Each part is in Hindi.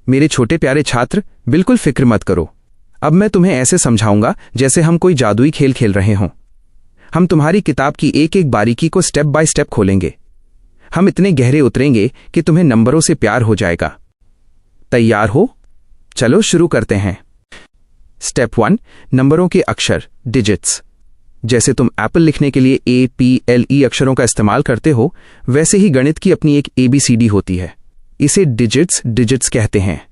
मेरे छोटे प्यारे छात्र, बिल्कुल फिक्र मत करो। अब मैं तुम्हें ऐसे समझाऊंगा जैसे हम कोई जादुई खेल खेल रहे हों। हम तुम्हारी किताब की एक एक बारीकी को स्टेप बाय स्टेप खोलेंगे। हम इतने गहरे उतरेंगे कि तुम्हें नंबरों से प्यार हो जाएगा। तैयार हो? चलो शुरू करते हैं। स्टेप 1, नंबरों के अक्षर, डिजिट्स। जैसे तुम एप्पल लिखने के लिए APLE अक्षरों का इस्तेमाल करते हो, वैसे ही गणित की अपनी एक ABCD होती है। इसे डिजिट्स कहते हैं।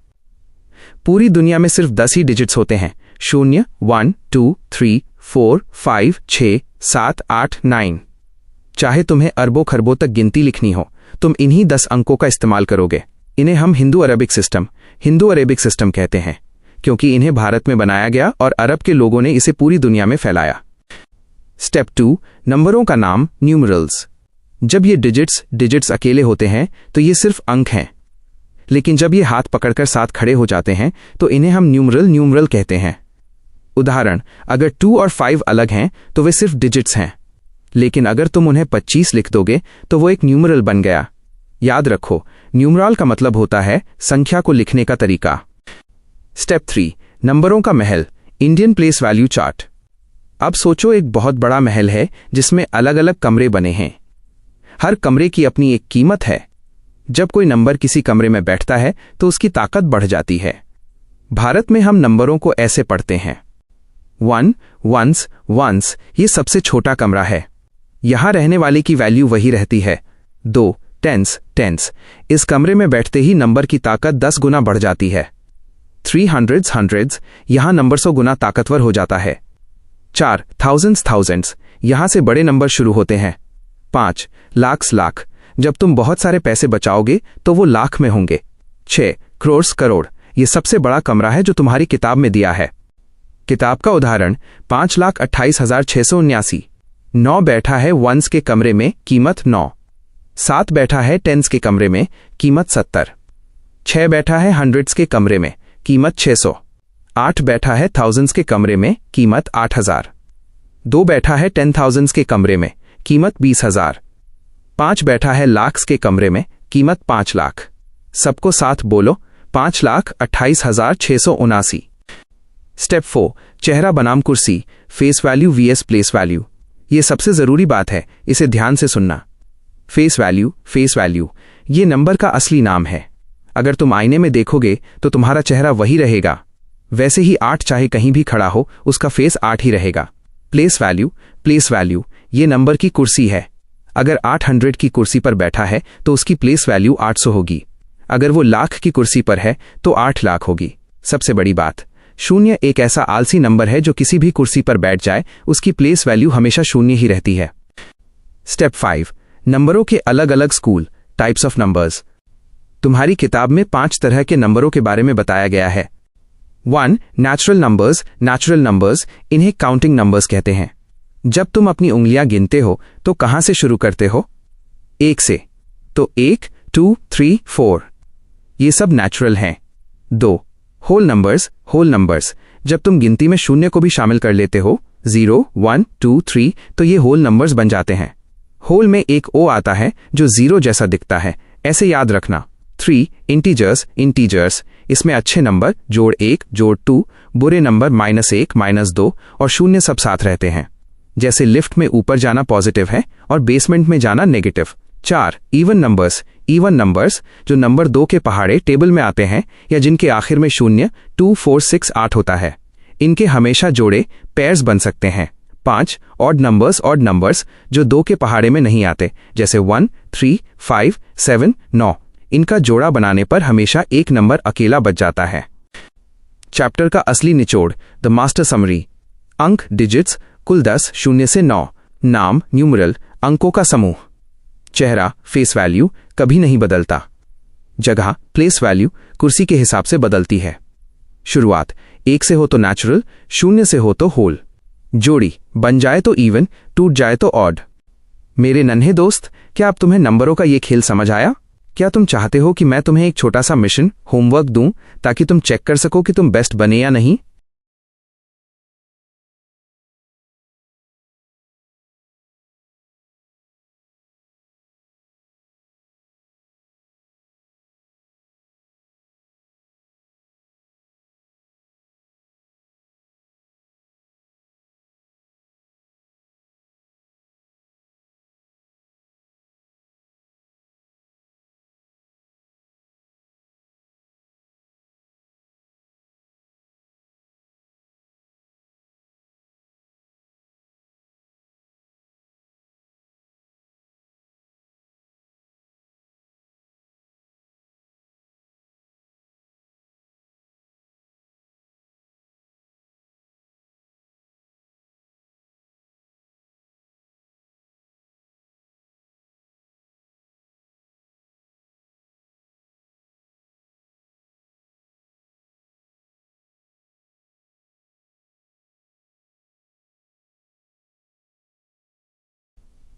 पूरी दुनिया में सिर्फ 10 ही डिजिट्स होते हैं। 0, 1, 2, 3, 4, 5, 6, 7, 8, 9। चाहे तुम्हें अरबों खरबों तक गिनती लिखनी हो, तुम इन्हीं 10 अंकों का इस्तेमाल करोगे। इन्हें हम हिंदू अरेबिक सिस्टम कहते हैं, क्योंकि इन्हें भारत में बनाया गया और अरब के लोगों ने इसे पूरी दुनिया में फैलाया। स्टेप 2, नंबरों का नाम, न्यूमरल्स। जब ये डिजिट्स अकेले होते हैं तो ये सिर्फ अंक हैं, लेकिन जब ये हाथ पकड़कर साथ खड़े हो जाते हैं तो इन्हें हम न्यूमरल कहते हैं। उदाहरण, अगर 2 और 5 अलग हैं तो वे सिर्फ डिजिट्स हैं, लेकिन अगर तुम उन्हें 25 लिख दोगे तो वो एक न्यूमरल बन गया। याद रखो, न्यूमरल का मतलब होता है संख्या को लिखने का तरीका। स्टेप 3, नंबरों का महल, इंडियन प्लेस वैल्यू चार्ट। अब सोचो, एक बहुत बड़ा महल है जिसमें अलग अलग कमरे बने हैं। हर कमरे की अपनी एक कीमत है। जब कोई नंबर किसी कमरे में बैठता है तो उसकी ताकत बढ़ जाती है। भारत में हम नंबरों को ऐसे पढ़ते हैं। 1, वंस, ये सबसे छोटा कमरा है। यहां रहने वाले की वैल्यू वही रहती है। 2, टेंस, इस कमरे में बैठते ही नंबर की ताकत 10 गुना बढ़ जाती है। 3, हंड्रेड्स, यहां नंबर 100 गुना ताकतवर हो जाता है। 4, थाउजेंड्स, यहां से बड़े नंबर शुरू होते हैं। 5, लाख, जब तुम बहुत सारे पैसे बचाओगे तो वो लाख में होंगे। 6, करोड़, ये सबसे बड़ा कमरा है जो तुम्हारी किताब में दिया है। किताब का उदाहरण, 5,28,679। 9 बैठा है वंस के कमरे में, कीमत 9। 7 बैठा है टेंस के कमरे में, कीमत 70। 6 बैठा है हंड्रेड्स के कमरे में, कीमत 600। 8 बैठा है थाउजेंड्स के कमरे में, कीमत 8,000। 2 बैठा है 10,000s के कमरे में, कीमत 20,000। 5 बैठा है लाख्स के कमरे में, कीमत 5 लाख। सबको साथ बोलो, 5,28,679। स्टेप 4, चेहरा बनाम कुर्सी, face value vs place value. ये सबसे जरूरी बात है, इसे ध्यान से सुनना। फेस वैल्यू, ये नंबर का असली नाम है। अगर तुम आईने में देखोगे तो तुम्हारा चेहरा वही रहेगा। वैसे ही 8 चाहे कहीं भी खड़ा हो, उसका फेस 8 ही रहेगा। प्लेस वैल्यू, ये नंबर की कुर्सी है। अगर 800 की कुर्सी पर बैठा है तो उसकी प्लेस वैल्यू 800 होगी। अगर वो लाख की कुर्सी पर है तो 8 लाख होगी। सबसे बड़ी बात, 0 एक ऐसा आलसी नंबर है जो किसी भी कुर्सी पर बैठ जाए, उसकी प्लेस वैल्यू हमेशा 0 ही रहती है। स्टेप 5, नंबरों के अलग अलग स्कूल, टाइप्स ऑफ नंबर्स। तुम्हारी किताब में 5 तरह के नंबरों के बारे में बताया गया है। 1, नेचुरल नंबर्स, इन्हें काउंटिंग नंबर्स कहते हैं। जब तुम अपनी उंगलियां गिनते हो तो कहां से शुरू करते हो? 1 से, तो 1, 2, 3, 4, ये सब नेचुरल हैं। 2, होल नंबर्स, जब तुम गिनती में 0 को भी शामिल कर लेते हो, 0, 1, 2, 3, तो ये होल नंबर्स बन जाते हैं। होल में एक O आता है जो 0 जैसा दिखता है, ऐसे याद रखना। 3, इंटीजर्स, इसमें अच्छे नंबर जोड़ 1, जोड़ 2, बुरे नंबर -1, -2 और 0 सब साथ रहते हैं। जैसे लिफ्ट में ऊपर जाना पॉजिटिव है और बेसमेंट में जाना नेगेटिव। 4, इवन नंबर्स, जो नंबर 2 के पहाड़े टेबल में आते हैं या जिनके आखिर में 0, 2, 4, 6, 8 होता है। इनके हमेशा जोड़े पेयर्स बन सकते हैं। 5, ऑड नंबर्स, जो 2 के पहाड़े में नहीं आते, जैसे 1, 3, 5, 7, 9। इनका जोड़ा बनाने पर हमेशा एक नंबर अकेला बच जाता है। चैप्टर का असली निचोड़, द मास्टर समरी। अंक, डिजिट्स, कुल 10, 0 से 9। नाम, न्यूमरल, अंकों का समूह। चेहरा, फेस वैल्यू, कभी नहीं बदलता। जगह, प्लेस वैल्यू, कुर्सी के हिसाब से बदलती है। शुरुआत, 1 से हो तो नेचुरल, 0 से हो तो होल। जोड़ी, बन जाए तो इवन, टूट जाए तो ऑड। मेरे नन्हे दोस्त, क्या अब तुम्हें नंबरों का ये खेल समझ आया? क्या तुम चाहते हो कि मैं तुम्हें एक छोटा सा मिशन, होमवर्क दूं, ताकि तुम चेक कर सको कि तुम बेस्ट बने या नहीं?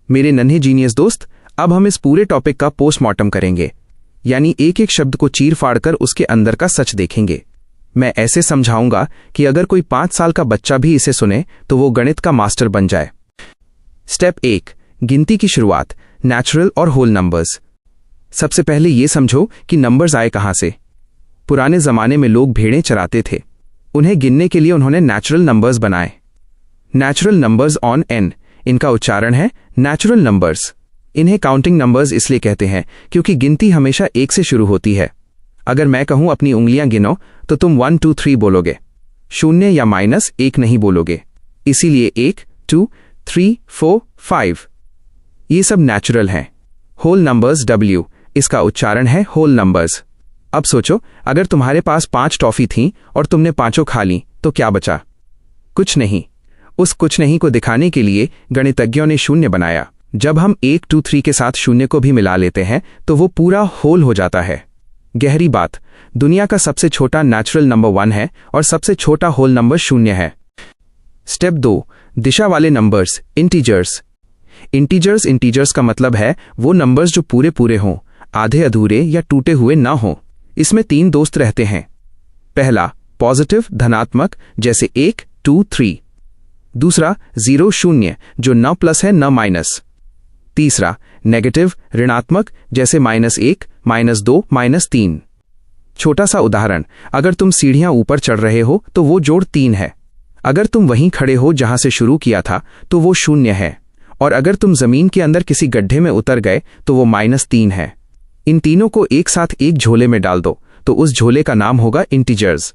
मेरे नन्हे जीनियस दोस्त, अब हम इस पूरे टॉपिक का पोस्टमार्टम करेंगे, यानी एक एक शब्द को चीर फाड़ कर उसके अंदर का सच देखेंगे। मैं ऐसे समझाऊंगा कि अगर कोई 5 साल का बच्चा भी इसे सुने तो वो गणित का मास्टर बन जाए। स्टेप 1, गिनती की शुरुआत, नेचुरल और होल नंबर्स। सबसे पहले ये समझो कि नंबर्स आए कहां से। पुराने जमाने में लोग भेड़ें चराते थे, उन्हें गिनने के लिए उन्होंने नेचुरल नंबर्स बनाए। नेचुरल नंबर्स ऑन एन, इनका उच्चारण है नेचुरल नंबर्स। इन्हें काउंटिंग नंबर्स इसलिए कहते हैं क्योंकि गिनती हमेशा 1 से शुरू होती है। अगर मैं कहूं अपनी उंगलियां गिनो तो तुम 1 2 3 बोलोगे, 0 या -1 नहीं बोलोगे। इसीलिए 1 2 3 4 5 ये सब नेचुरल हैं। होल नंबर्स W, इसका उच्चारण है होल नंबर्स। अब सोचो, अगर तुम्हारे पास 5 टॉफी थीं और तुमने पांचों खा ली तो क्या बचा? कुछ नहीं। उस कुछ नहीं को दिखाने के लिए गणितज्ञों ने शून्य बनाया। जब हम 1 2 3 के साथ शून्य को भी मिला लेते हैं तो वो पूरा होल हो जाता है। गहरी बात, दुनिया का सबसे छोटा नेचुरल नंबर 1 है और सबसे छोटा होल नंबर 0 है। स्टेप 2, दिशा वाले नंबर्स, इंटीजर्स। इंटीजर्स का मतलब है वो नंबर्स जो पूरे पूरे हों, आधे अधूरे या टूटे हुए ना हों। इसमें 3 दोस्त रहते हैं। पहला पॉजिटिव धनात्मक, जैसे 1 2 3। दूसरा 0 0, जो न प्लस है न माइनस। तीसरा नेगेटिव ऋणात्मक, जैसे -1 -2 -3। छोटा सा उदाहरण, अगर तुम सीढ़ियां ऊपर चढ़ रहे हो तो वो जोड़ 3 है। अगर तुम वहीं खड़े हो जहां से शुरू किया था तो वो 0 है, और अगर तुम जमीन के अंदर किसी गड्ढे में उतर गए तो वो -3 है। इन तीनों को एक साथ एक झोले में डाल दो तो उस झोले का नाम होगा इंटीजर्स।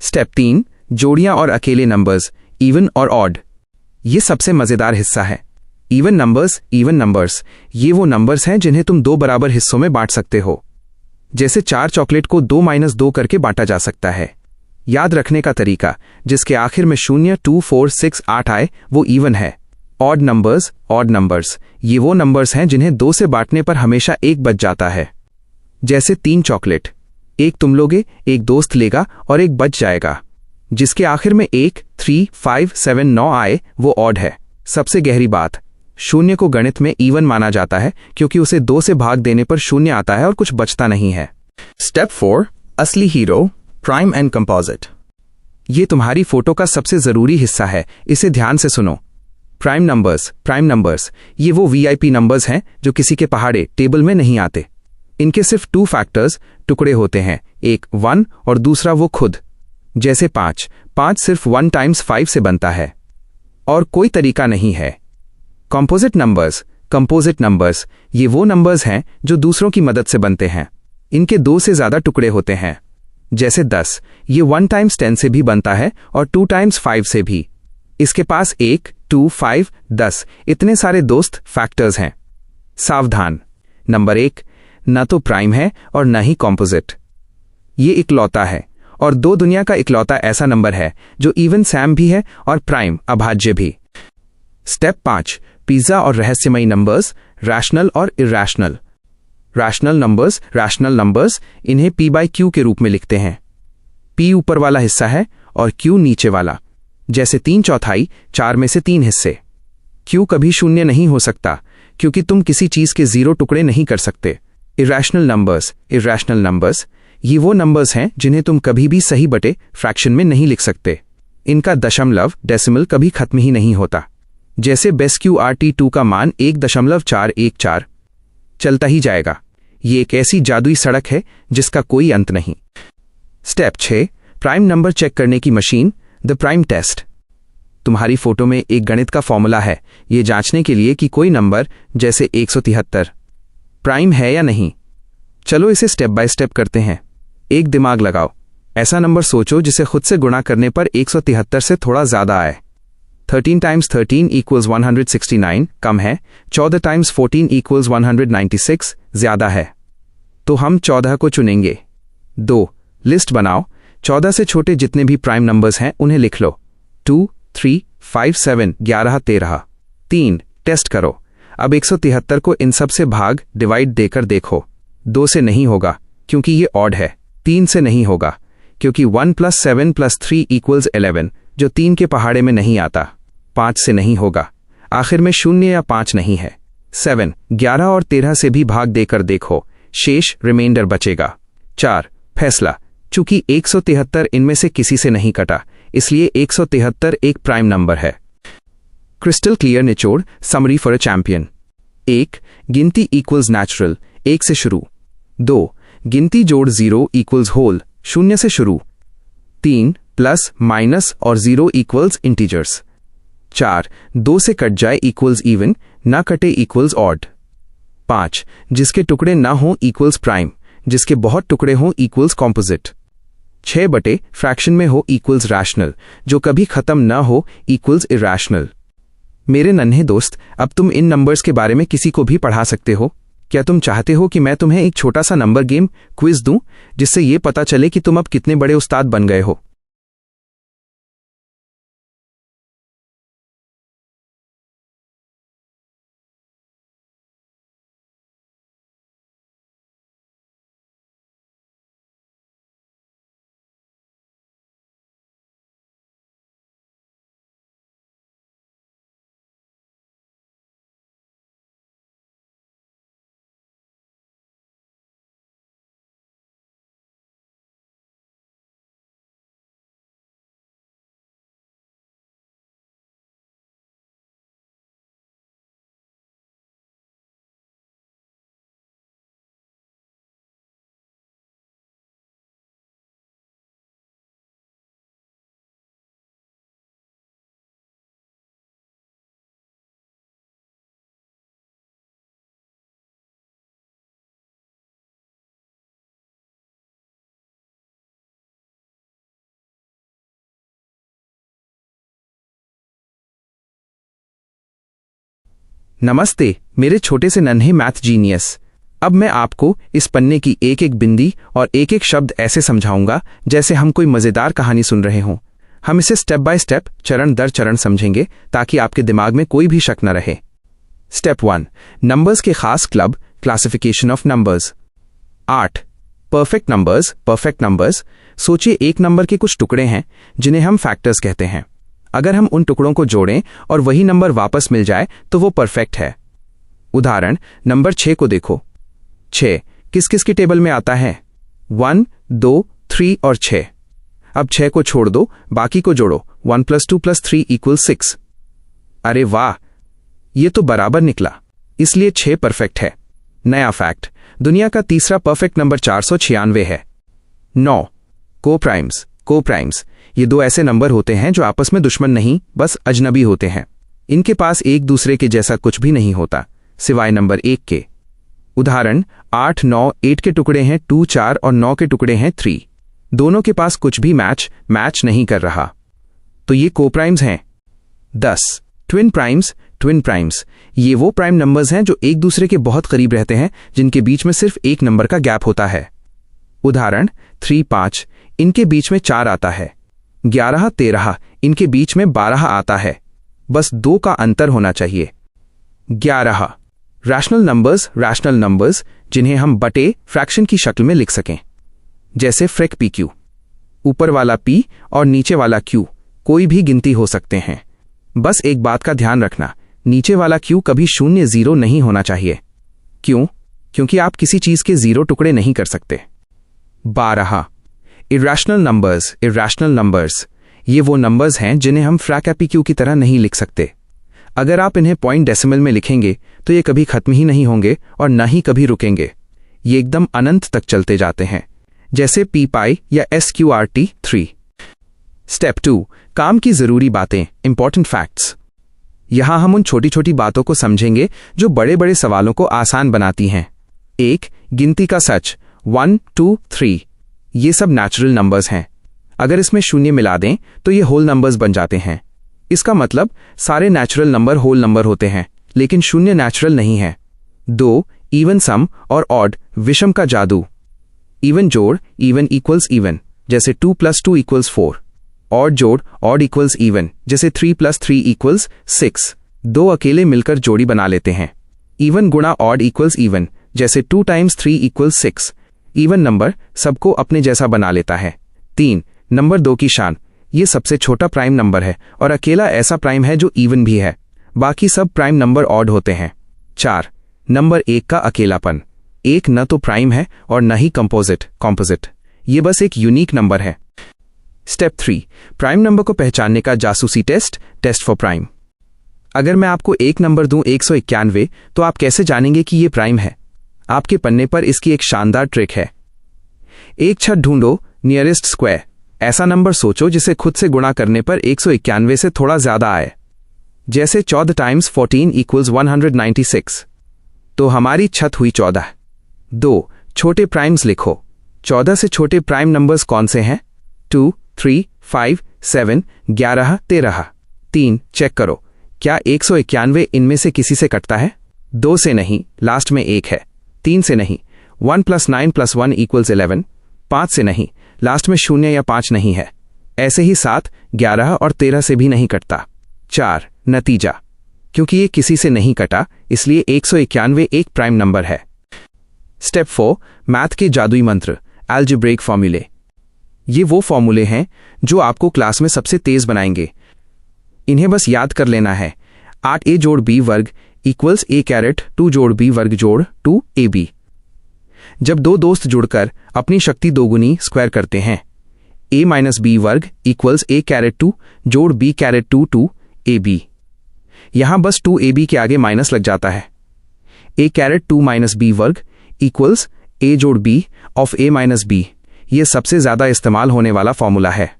स्टेप 3, जोड़ियां और अकेले नंबर्स, इवन और ऑड। ये सबसे मजेदार हिस्सा है। इवन नंबर्स ये वो नंबर्स हैं जिन्हें तुम 2 बराबर हिस्सों में बांट सकते हो। जैसे 4 चॉकलेट को 2 - 2 करके बांटा जा सकता है। याद रखने का तरीका, जिसके आखिर में 0 2 4 6 8 आए वो इवन है। ऑड नंबर्स ये वो नंबर्स हैं जिन्हें 2 से बांटने पर हमेशा 1 बच जाता है। जैसे 3 चॉकलेट, 1 तुम लोगे, 1 दोस्त लेगा और 1 बच जाएगा। जिसके आखिर में 1 3 5 7 9 आए वो ऑड है। सबसे गहरी बात, 0 को गणित में इवन माना जाता है क्योंकि उसे 2 से भाग देने पर 0 आता है और कुछ बचता नहीं है। स्टेप 4, असली हीरो, प्राइम एंड कंपोजिट। ये तुम्हारी फोटो का सबसे जरूरी हिस्सा है, इसे ध्यान से सुनो। प्राइम नंबर्स ये वो VIP नंबर्स हैं जो किसी के पहाड़े टेबल में नहीं आते। इनके सिर्फ 2 फैक्टर्स टुकड़े होते हैं, एक 1 और दूसरा वो खुद। जैसे 5 सिर्फ 1 टाइम्स 5 से बनता है और कोई तरीका नहीं है। कंपोजिट नंबर्स ये वो नंबर्स हैं जो दूसरों की मदद से बनते हैं। इनके 2 से ज्यादा टुकड़े होते हैं। जैसे 10, ये 1 टाइम्स 10 से भी बनता है और 2 टाइम्स 5 से भी। इसके पास 1 2 5 10 इतने सारे दोस्त फैक्टर्स हैं। सावधान, नंबर 1 न तो प्राइम है और न ही कंपोजिट। ये इकलौता है और 2 दुनिया का इकलौता ऐसा नंबर है जो इवन सैम भी है और प्राइम अभाज्य भी। स्टेप 5, पिज्जा और रहस्यमयी नंबर्स, रैशनल और इरैशनल। रैशनल नंबर्स इन्हें P/Q के रूप में लिखते हैं। P ऊपर वाला हिस्सा है और Q नीचे वाला। जैसे 3/4, 4 में से 3 हिस्से। Q कभी 0 नहीं हो सकता क्योंकि तुम किसी चीज के 0 टुकड़े नहीं कर सकते। इरैशनल नंबर्स ये वो नंबर्स हैं जिन्हें तुम कभी भी सही बटे फ्रैक्शन में नहीं लिख सकते। इनका दशमलव डेसिमल कभी खत्म ही नहीं होता। जैसे BESQ/RT2 का मान 1.414 चलता ही जाएगा। ये एक ऐसी जादुई सड़क है जिसका कोई अंत नहीं। स्टेप 6, प्राइम नंबर चेक करने की मशीन, द प्राइम टेस्ट। तुम्हारी फोटो में एक गणित का फॉर्मूला है, ये जांचने के लिए कि कोई नंबर जैसे 173 प्राइम है या नहीं। चलो इसे स्टेप बाय स्टेप करते हैं। एक दिमाग लगाओ, ऐसा नंबर सोचो जिसे खुद से गुणा करने पर 173 से थोड़ा ज्यादा आए। 13 टाइम्स 13 = 169 कम है, 14 टाइम्स 14 = 196 ज्यादा है। तो हम 14 को चुनेंगे। 2, लिस्ट बनाओ। 14 से छोटे जितने भी प्राइम नंबर्स हैं उन्हें लिख लो। 2 3 5 7 11 13। 3, टेस्ट करो। अब 173 को इन सब से भाग डिवाइड देकर देखो। 2 से नहीं होगा क्योंकि ये ऑड है। 3 से नहीं होगा क्योंकि 1 + 7 + 3 = 11 जो 3 के पहाड़े में नहीं आता। 5 से नहीं होगा। आखिर में 0 या 5 नहीं है। 7 11 और 13 से भी भाग देकर देखो, शेष रिमाइंडर बचेगा। 4 फैसला, चूंकि 173 इनमें से किसी से नहीं कटा, इसलिए 173 एक प्राइम नंबर है। क्रिस्टल क्लियर निचोड़, समरी फॉर अ चैंपियन। 1 गिनती इक्वल्स नेचुरल, 1 से शुरू। 2 गिनती जोड़ 0 इक्वल्स होल, 0 से शुरू। 3 प्लस माइनस और 0 इक्वल्स इंटीजर्स। 4 2 से कट जाए इक्वल्स इवन, ना कटे इक्वल्स ऑड। 5 जिसके टुकड़े ना हो इक्वल्स प्राइम, जिसके बहुत टुकड़े हो इक्वल्स कॉम्पोजिट। 6 बटे फ्रैक्शन में हो इक्वल्स रैशनल, जो कभी खत्म ना हो इक्वल्स इरैशनल। मेरे नन्हे दोस्त, अब तुम इन नंबर्स के बारे में किसी को भी पढ़ा सकते हो। क्या तुम चाहते हो कि मैं तुम्हें एक छोटा सा नंबर गेम क्विज दूं, जिससे ये पता चले कि तुम अब कितने बड़े उस्ताद बन गए हो? नमस्ते मेरे छोटे से नन्हे मैथ जीनियस। अब मैं आपको इस पन्ने की एक एक बिंदी और एक एक शब्द ऐसे समझाऊंगा जैसे हम कोई मजेदार कहानी सुन रहे हों। हम इसे स्टेप बाय स्टेप, चरण दर चरण समझेंगे ताकि आपके दिमाग में कोई भी शक न रहे। स्टेप 1 नंबर्स के खास club, classification of numbers. 8 perfect numbers. Perfect numbers, सोचिए एक नंबर के कुछ टुकड़े हैं जिन्हें हम फैक्टर्स कहते हैं। अगर हम उन टुकड़ों को जोड़ें और वही नंबर वापस मिल जाए तो वो परफेक्ट है। उदाहरण नंबर 6 को देखो। 6 किस किस की टेबल में आता है? 1 2 3 और 6। अब 6 को छोड़ दो, बाकी को जोड़ो। 1 + 2 + 3 = 6। अरे वाह, ये तो बराबर निकला, इसलिए 6 परफेक्ट है। नया फैक्ट, दुनिया का तीसरा परफेक्ट नंबर 496 है। 9 कोप्राइम्स। कोप्राइम्स ये दो ऐसे नंबर होते हैं जो आपस में दुश्मन नहीं, बस अजनबी होते हैं। इनके पास एक दूसरे के जैसा कुछ भी नहीं होता सिवाय नंबर 1 के। उदाहरण 8 9। 8 के टुकड़े हैं 2 4 और 9 के टुकड़े हैं 3। दोनों के पास कुछ भी मैच नहीं कर रहा, तो ये कोप्राइम्स हैं। 10 ट्विन प्राइम्स। ट्विन प्राइम्स ये वो प्राइम नंबर्स हैं जो एक दूसरे के बहुत करीब रहते हैं, जिनके बीच में सिर्फ एक नंबर का गैप होता है। उदाहरण 3 5। इनके बीच में 4 आता है। 11 13। इनके बीच में 12 आता है, बस 2 का अंतर होना चाहिए। 11 रैशनल नंबर्स। रैशनल नंबर्स जिन्हें हम बटे फ्रैक्शन की शक्ल में लिख सकें, जैसे फ्रैक PQ। ऊपर वाला P और नीचे वाला Q कोई भी गिनती हो सकते हैं। बस एक बात का ध्यान रखना, नीचे वाला Q कभी 0 0 नहीं होना चाहिए। क्यों? क्योंकि आप किसी चीज के 0 टुकड़े नहीं कर सकते। 12 इरैशनल नंबर्स। इरैशनल नंबर्स ये वो नंबर्स हैं जिन्हें हम फ्रैक PQ की तरह नहीं लिख सकते। अगर आप इन्हें पॉइंट डेसिमल में लिखेंगे तो ये कभी खत्म ही नहीं होंगे और ना ही कभी रुकेंगे। ये एकदम अनंत तक चलते जाते हैं, जैसे P पाई या SQRT 3। स्टेप 2 काम की जरूरी बातें, इंपॉर्टेंट फैक्ट्स। यहां हम उन छोटी छोटी बातों को समझेंगे जो बड़े बड़े सवालों को आसान बनाती हैं। 1 गिनती का सच। 1 2 3 ये सब नेचुरल नंबर्स हैं। अगर इसमें 0 मिला दें तो ये होल नंबर्स बन जाते हैं। इसका मतलब सारे नेचुरल नंबर होल नंबर होते हैं, लेकिन 0 नेचुरल नहीं है। 2 इवन सम और ऑड, विषम का जादू। इवन जोड़, इवन इक्वल्स इवन, जैसे 2 + 2 = 4। ऑड जोड़, ऑड इक्वल्स इवन, जैसे 3 + 3 = 6। 2 अकेले मिलकर जोड़ी बना लेते हैं। इवन गुणा ऑड इक्वल्स इवन, जैसे 2 × 3 = 6। इवन नंबर सबको अपने जैसा बना लेता है। 3 नंबर 2 की शान, ये सबसे छोटा प्राइम नंबर है और अकेला ऐसा प्राइम है जो इवन भी है। बाकी सब प्राइम नंबर ऑड होते हैं। 4 नंबर 1 का अकेलापन। 1 न तो प्राइम है और न ही कॉम्पोजिट, ये बस एक यूनिक नंबर है। स्टेप 3 प्राइम नंबर को पहचानने का जासूसी टेस्ट फॉर प्राइम। अगर मैं आपको एक नंबर दूं 191, तो आप कैसे जानेंगे कि ये प्राइम है? आपके पन्ने पर इसकी एक शानदार ट्रिक है। एक छत ढूंढो, नियरेस्ट स्क्वायर। ऐसा नंबर सोचो जिसे खुद से गुणा करने पर 191 से थोड़ा ज्यादा आए, जैसे 14 टाइम्स 14 इक्वल्स 196। तो हमारी छत हुई 14। 2 छोटे प्राइम्स लिखो। 14 से छोटे प्राइम नंबर्स कौन से हैं? 2, 3, 5, 7, 11, 13। 3 चेक करो, क्या 191 इनमें से किसी से कटता है? 2 से नहीं, लास्ट में 1 है। 3 से नहीं, 1 + 9 + 1 = 11। 5 से नहीं, लास्ट में 0 या 5 नहीं है। ऐसे ही 7, 11 और 13 से भी नहीं कटता। 4 नतीजा, क्योंकि ये किसी से नहीं कटा, इसलिए 191 एक प्राइम नंबर है। स्टेप 4 मैथ के जादुई मंत्र, अलजेब्रिक फॉर्मूले। ये वो फॉर्मूले हैं जो आपको क्लास में सबसे तेज बनाएंगे। इन्हें बस याद कर लेना है। 8a + b वर्ग इक्वल्स a⁻2 + b वर्ग + 2ab। जब दो दोस्त जुड़कर अपनी शक्ति दोगुनी स्क्वायर करते हैं, a - b वर्ग इक्वल्स a⁻2 + b⁻2 2ab। यहां बस 2ab के आगे माइनस लग जाता है। a⁻2 - b वर्ग equals a + b of a - b। यह सबसे ज्यादा इस्तेमाल होने वाला फॉर्मूला है।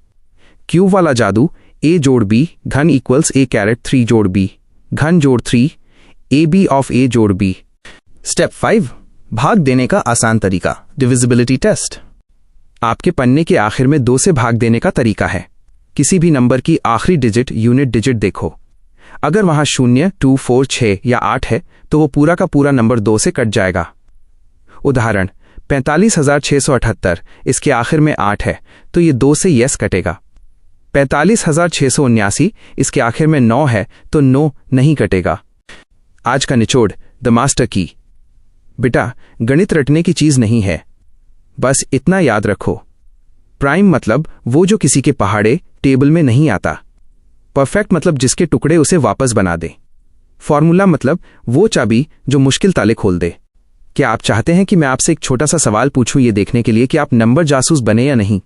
क्यूब वाला जादू, a + b घन इक्वल्स a⁻3 + b घन + 3 ab of a + b। Step 5 भाग देने का आसान तरीका, डिविजिबिलिटी टेस्ट। आपके पन्ने के आखिर में 2 से भाग देने का तरीका है। किसी भी नंबर की आखिरी डिजिट यूनिट डिजिट देखो। अगर वहां 0, 2, 4, 6 या 8 है, तो वो पूरा का पूरा नंबर 2 से कट जाएगा। उदाहरण 45,678, इसके आखिर में 8 है, तो ये 2 से यस कटेगा। 45,679, इसके आखिर में 9 है, तो नो नहीं कटेगा। आज का निचोड़, द मास्टर की। बेटा, गणित रटने की चीज नहीं है, बस इतना याद रखो, प्राइम मतलब वो जो किसी के पहाड़े टेबल में नहीं आता। परफेक्ट मतलब जिसके टुकड़े उसे वापस बना दे। फॉर्मूला मतलब वो चाबी जो मुश्किल ताले खोल दे। क्या आप चाहते हैं कि मैं आपसे एक छोटा सा सवाल पूछूं, ये देखने के लिए कि आप नंबर जासूस बने या नहीं?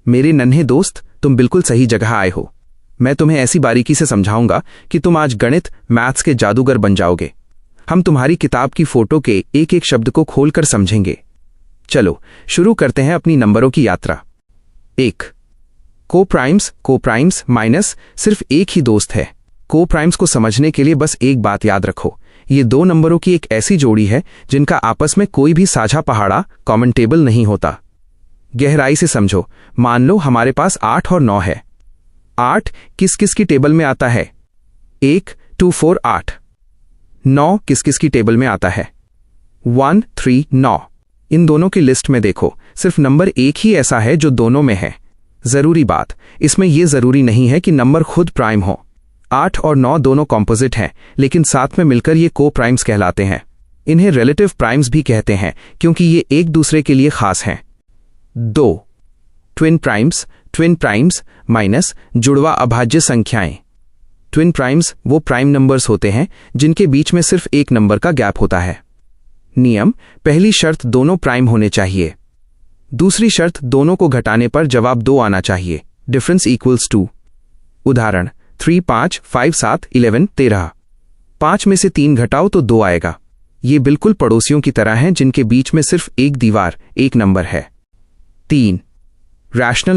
मेरे नन्हे दोस्त, तुम बिल्कुल सही जगह आए हो। मैं तुम्हें ऐसी बारीकी से समझाऊंगा कि तुम आज गणित मैथ्स के जादूगर बन जाओगे। हम तुम्हारी किताब की फोटो के एक एक शब्द को खोलकर समझेंगे। चलो शुरू करते हैं अपनी नंबरों की यात्रा। 1 कोप्राइम्स माइनस सिर्फ एक ही दोस्त है। कोप्राइम्स को समझने के लिए बस एक बात याद रखो, ये 2 नंबरों की एक ऐसी जोड़ी है जिनका आपस में कोई भी साझा पहाड़ा कॉमन टेबल नहीं होता। गहराई से समझो, मान लो हमारे पास 8 और 9 है। 8 किस किस की टेबल में आता है? 1, 2, 4, 8। 9 किस किस की टेबल में आता है? 1, 3, 9। इन दोनों की लिस्ट में देखो, सिर्फ नंबर 1 ही ऐसा है जो दोनों में है। जरूरी बात, इसमें यह जरूरी नहीं है कि नंबर खुद प्राइम हो। 8 और 9 दोनों कॉम्पोजिट हैं, लेकिन साथ में मिलकर ये को प्राइम्स कहलाते हैं। इन्हें रिलेटिव प्राइम्स भी कहते हैं, क्योंकि ये एक दूसरे के लिए खास हैं। 2 ट्विन प्राइम्स माइनस जुड़वा अभाज्य संख्याएं। ट्विन प्राइम्स वो प्राइम नंबर्स होते हैं जिनके बीच में सिर्फ एक नंबर का गैप होता है। नियम: पहली शर्त दोनों प्राइम होने चाहिए। दूसरी शर्त दोनों को घटाने पर जवाब 2 आना चाहिए। Difference equals 2। उदाहरण: 3 5 5 7 11 13। 5 में से 3 घटाओ तो 2 आएगा। ये बिल्कुल पड़ोसियों की तरह हैं जिनके बीच में सिर्फ एक दीवार, एक नंबर है। 3. रैशनल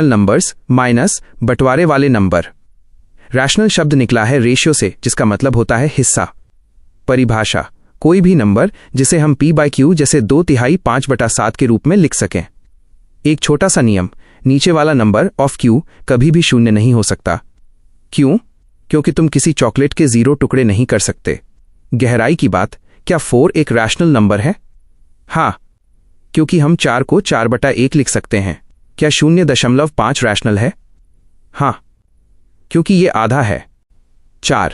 नंबर्स माइनस बंटवारे वाले नंबर। रैशनल शब्द निकला है रेशियो से, जिसका मतलब होता है हिस्सा। परिभाषा: कोई भी नंबर जिसे हम p/q जैसे 2/3 5/7 के रूप में लिख सकें। एक छोटा सा नियम: नीचे वाला नंबर ऑफ q कभी भी शून्य नहीं हो सकता। क्यों? क्योंकि तुम किसी चॉकलेट के 0 टुकड़े नहीं कर सकते। गहराई की बात: क्या 4 एक रैशनल नंबर है? हाँ, क्योंकि हम 4 को 4/1 लिख सकते हैं। क्या 0.5 रैशनल है? हाँ, क्योंकि ये आधा है। 4.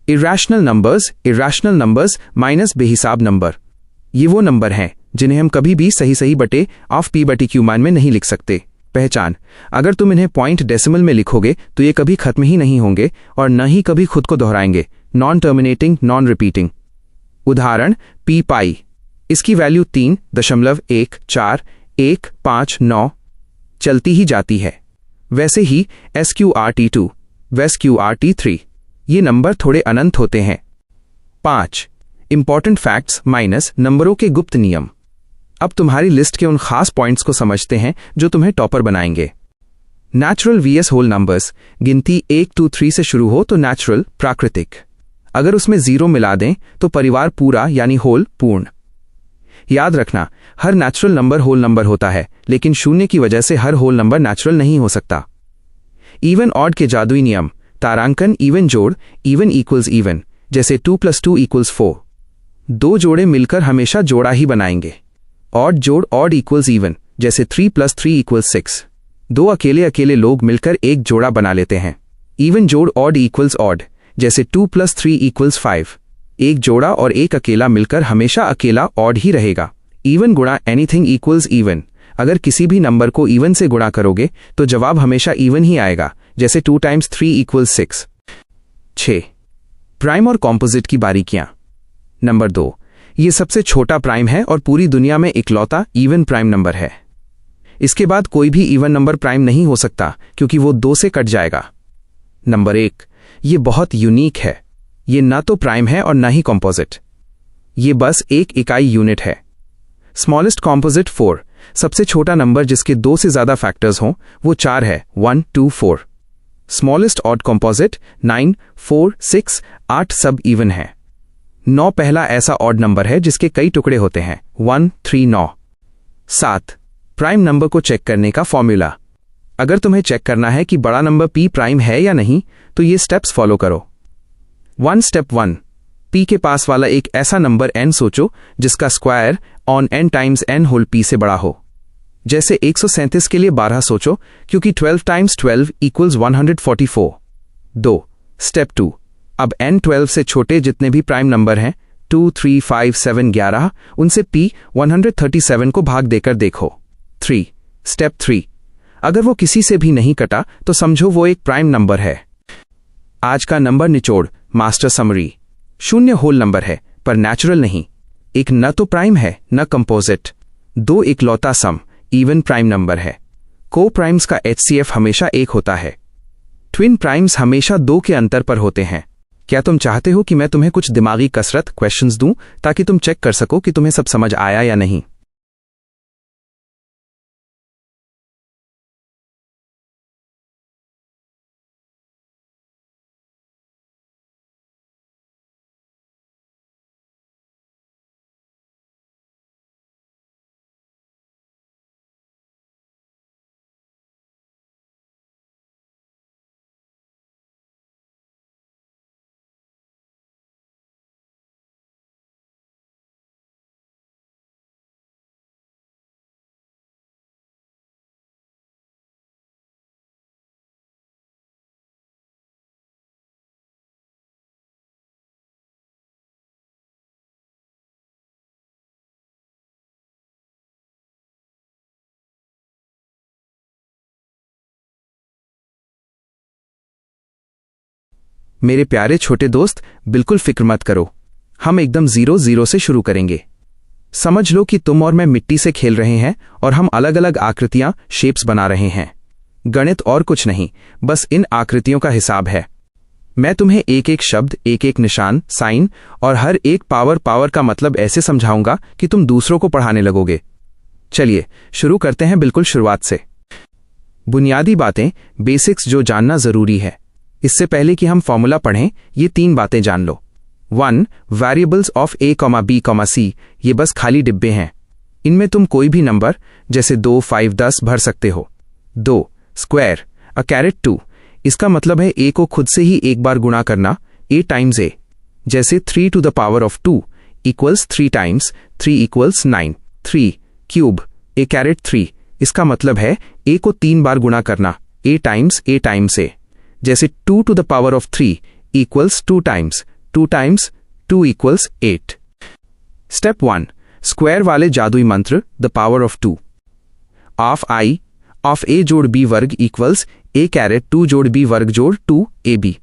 इरैशनल नंबर्स माइनस बेहिसाब नंबर। ये वो नंबर हैं जिन्हें हम कभी भी सही बटे ऑफ p/q मान में नहीं लिख सकते। पहचान: अगर तुम इन्हें पॉइंट डेसिमल में लिखोगे तो ये कभी खत्म ही नहीं होंगे और न ही कभी खुद को दोहराएंगे। Non terminating, non repeating. उदाहरण: p/, इसकी वैल्यू 3.14159 चलती ही जाती है। वैसे ही sqrt2, sqrt3, ये नंबर थोड़े अनंत होते हैं। 5. इंपॉर्टेंट फैक्ट्स माइनस नंबरों के गुप्त नियम। अब तुम्हारी लिस्ट के उन खास पॉइंट्स को समझते हैं जो तुम्हें टॉपर बनाएंगे। Natural vs whole numbers. गिनती 1 2 3 से शुरू हो तो नेचुरल, प्राकृतिक। अगर उसमें 0 मिला दें तो परिवार पूरा यानी होल, पूर्ण। याद रखना, हर नेचुरल नंबर होल नंबर होता है, लेकिन 0 की वजह से हर होल नंबर नेचुरल नहीं हो सकता। इवन ऑड के जादुई नियम। तारांकन: इवन जोड़, इवन इक्वल्स इवन। जैसे 2 + 2 = 4। 2 जोड़े मिलकर हमेशा जोड़ा ही बनाएंगे। ऑड जोड़, ऑड इक्वल्स इवन। जैसे 3 + 3 = 6। 2 अकेले लोग मिलकर एक जोड़ा बना लेते हैं। इवन जोड़, ऑड इक्वल्स ऑड। जैसे 2 + 3 = 5। एक जोड़ा और एक अकेला मिलकर हमेशा अकेला ऑड ही रहेगा। इवन गुणा एनीथिंग इक्वल्स इवन। अगर किसी भी नंबर को इवन से गुणा करोगे तो जवाब हमेशा इवन ही आएगा। जैसे 2 × 3 = 6। 6. प्राइम और कॉम्पोजिट की बारीकियां। नंबर 2, ये सबसे छोटा प्राइम है और पूरी दुनिया में इकलौता इवन प्राइम नंबर है। इसके बाद कोई भी इवन नंबर प्राइम नहीं हो सकता क्योंकि वो 2 से कट जाएगा। नंबर 1, ये बहुत यूनिक है। ये ना तो प्राइम है और ना ही कॉम्पोजिट। ये बस एक इकाई यूनिट है। Smallest composite 4। सबसे छोटा नंबर जिसके 2 से ज्यादा फैक्टर्स हों वो 4 है, 1 2 4। स्मॉलेस्ट ऑड कॉम्पोजिट 9 4 6 8 सब इवन है। 9 पहला ऐसा ऑड नंबर है जिसके कई टुकड़े होते हैं, 1 3 9। 7. प्राइम नंबर को चेक करने का फॉर्मूला। अगर तुम्हें चेक करना है कि बड़ा नंबर p प्राइम है या नहीं तो ये स्टेप्स फॉलो करो। 1. स्टेप 1, p के पास वाला एक ऐसा नंबर n सोचो जिसका square on n times n whole p से बड़ा हो। जैसे 137 के लिए 12 सोचो क्योंकि 12 × 12 = 144। 2. स्टेप 2, अब n 12 से छोटे जितने भी प्राइम नंबर हैं 2 3 5 7 11 उनसे p 137 को भाग देकर देखो। 3. स्टेप 3, अगर वो किसी से भी नहीं कटा तो समझो वो एक प्राइम नंबर है। आज का नंबर निचोड़, मास्टर समरी। 0 होल नंबर है पर नेचुरल नहीं। एक न तो प्राइम है न कंपोजिट। 2 इकलौता सम, इवन प्राइम नंबर है। को प्राइम्स का HCF हमेशा 1 होता है। ट्विन प्राइम्स हमेशा 2 के अंतर पर होते हैं। क्या तुम चाहते हो कि मैं तुम्हें कुछ दिमागी कसरत क्वेश्चंस दूं ताकि तुम चेक कर सको कि तुम्हें सब समझ आया या नहीं? मेरे प्यारे छोटे दोस्त, बिल्कुल फिक्र मत करो, हम एकदम 0-0 से शुरू करेंगे। समझ लो कि तुम और मैं मिट्टी से खेल रहे हैं और हम अलग अलग आकृतियां, शेप्स बना रहे हैं। गणित और कुछ नहीं, बस इन आकृतियों का हिसाब है। मैं तुम्हें एक एक शब्द, एक एक निशान, साइन और हर एक पावर का मतलब ऐसे समझाऊंगा कि तुम दूसरों को पढ़ाने लगोगे। चलिए शुरू करते हैं बिल्कुल शुरुआत से। बुनियादी बातें, बेसिक्स जो जानना जरूरी है। इससे पहले कि हम फॉर्मूला पढ़ें, ये 3 बातें जान लो। 1. Variables of a, b, c, ये बस खाली डिब्बे हैं। इनमें तुम कोई भी नंबर जैसे 2, 5, 10 भर सकते हो। 2. स्क्वायर, a कैरेट 2, इसका मतलब है a को खुद से ही एक बार गुणा करना, a टाइम्स a, जैसे 3 to the power of 2 equals 3 times 3 equals 9। 3. Cube, a caret 3, इसका मतलब है a को 3 बार गुणा करना, a टाइम्स a, जैसे 2 to the power of 3 equals 2 times 2 equals 8। Step 1. Square वाले जादुई मंत्र, the power of 2। Of i of a जोड़ b वर्ग इक्वल्स a कैरेट 2 जोड़ b वर्ग जोड़ 2ab।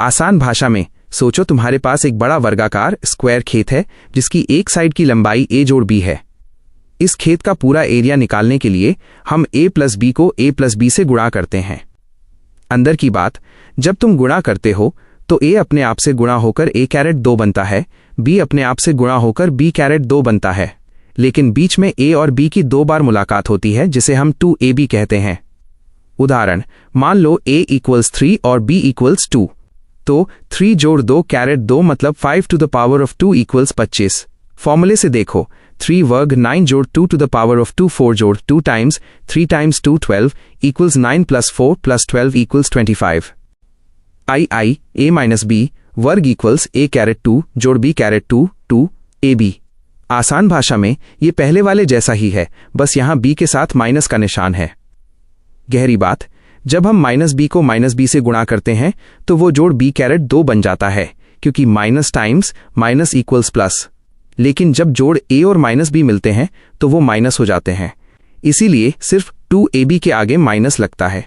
आसान भाषा में सोचो, तुम्हारे पास एक बड़ा वर्गाकार स्क्वायर खेत है जिसकी एक साइड की लंबाई a जोड़ b है। इस खेत का पूरा एरिया निकालने के लिए हम a प्लस b को a प्लस b से गुणा करते हैं। अंदर की बात, जब तुम गुणा करते हो तो a अपने आप से गुणा होकर a कैरेट 2 बनता है, b अपने आप से गुणा होकर b कैरेट 2 बनता है, लेकिन बीच में a और b की 2 बार मुलाकात होती है जिसे हम 2ab कहते हैं। उदाहरण, मान लो a इक्वल्स 3 और b इक्वल्स 2, तो 3 जोड़ 2 कैरेट 2 मतलब 5 to the power of 2 equals 25। फॉर्मूले से देखो, 3 वर्ग 9 जोड़ 2 to the power of 2 4 जोड़ 2 times 3 times 2 12 equals 9 plus 4 plus 12 equals 25। i a minus b वर्ग इक्वल्स a कैरेट 2 जोड़ b कैरेट 2 2ab। आसान भाषा में ये पहले वाले जैसा ही है, बस यहां b के साथ माइनस का निशान है। गहरी बात, जब हम माइनस b को माइनस b से गुणा करते हैं तो वो जोड़ b कैरेट 2 बन जाता है, क्योंकि minus times minus equals plus. लेकिन जब जोड़ a और माइनस b मिलते हैं तो वो माइनस हो जाते हैं, इसीलिए सिर्फ 2ab के आगे माइनस लगता है।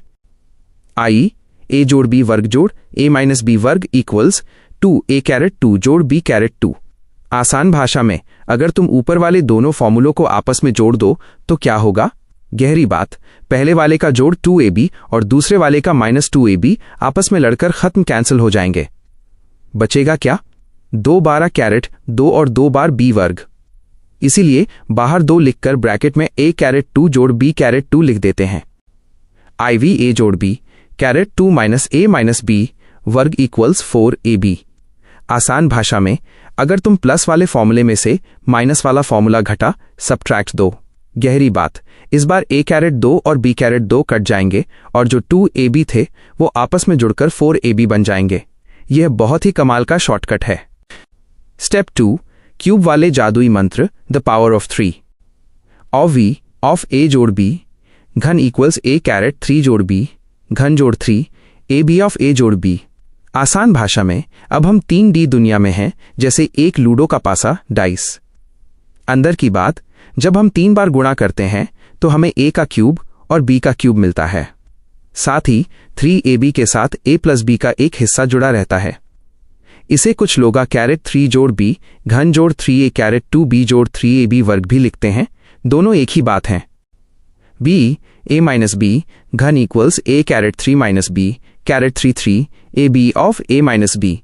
i a जोड़ b वर्ग जोड़ a माइनस b वर्ग इक्वल्स 2a कैरेट 2 जोड़ b कैरेट 2। आसान भाषा में अगर तुम ऊपर वाले दोनों फॉर्मूलों को आपस में जोड़ दो तो क्या होगा? गहरी बात, पहले वाले का जोड़ 2ab और दूसरे वाले का माइनस 2ab आपस में लड़कर खत्म, कैंसिल हो जाएंगे। बचेगा क्या? 2 12 कैरेट 2 और 2 बार b वर्ग। इसीलिए बाहर 2 लिखकर ब्रैकेट में a कैरेट 2 जोड़ b कैरेट 2 लिख देते हैं। iv a जोड़ b caret 2 minus a minus b वर्ग इक्वल्स 4ab। आसान भाषा में अगर तुम प्लस वाले फॉर्मूले में से माइनस वाला फॉर्मूला घटा, सबट्रैक्ट दो। गहरी बात, इस बार a कैरेट 2 और b कैरेट 2 कट जाएंगे और जो 2ab थे वो आपस में जुड़कर 4ab बन जाएंगे। यह बहुत ही कमाल का शॉर्टकट है। स्टेप 2. क्यूब वाले जादुई मंत्र, the power of 3। Of v of a जोड़ b घन इक्वल्स a कैरेट 3 जोड़ b घन जोड़ 3 ab ऑफ a जोड़ b। आसान भाषा में अब हम 3D दुनिया में हैं, जैसे एक लूडो का पासा, डाइस। अंदर की बात, जब हम 3 बार गुणा करते हैं तो हमें a का क्यूब और b का क्यूब मिलता है। साथ ही 3ab के साथ a प्लस b का एक हिस्सा जुड़ा रहता है। इसे कुछ लोग कैरेट 3 जोड़ b घन जोड़ 3a कैरेट 2b जोड़ 3ab वर्ग भी लिखते हैं। दोनों एक ही बात हैं। b a माइनस b घन equals a caret 3 minus b caret 3 ab of a minus b।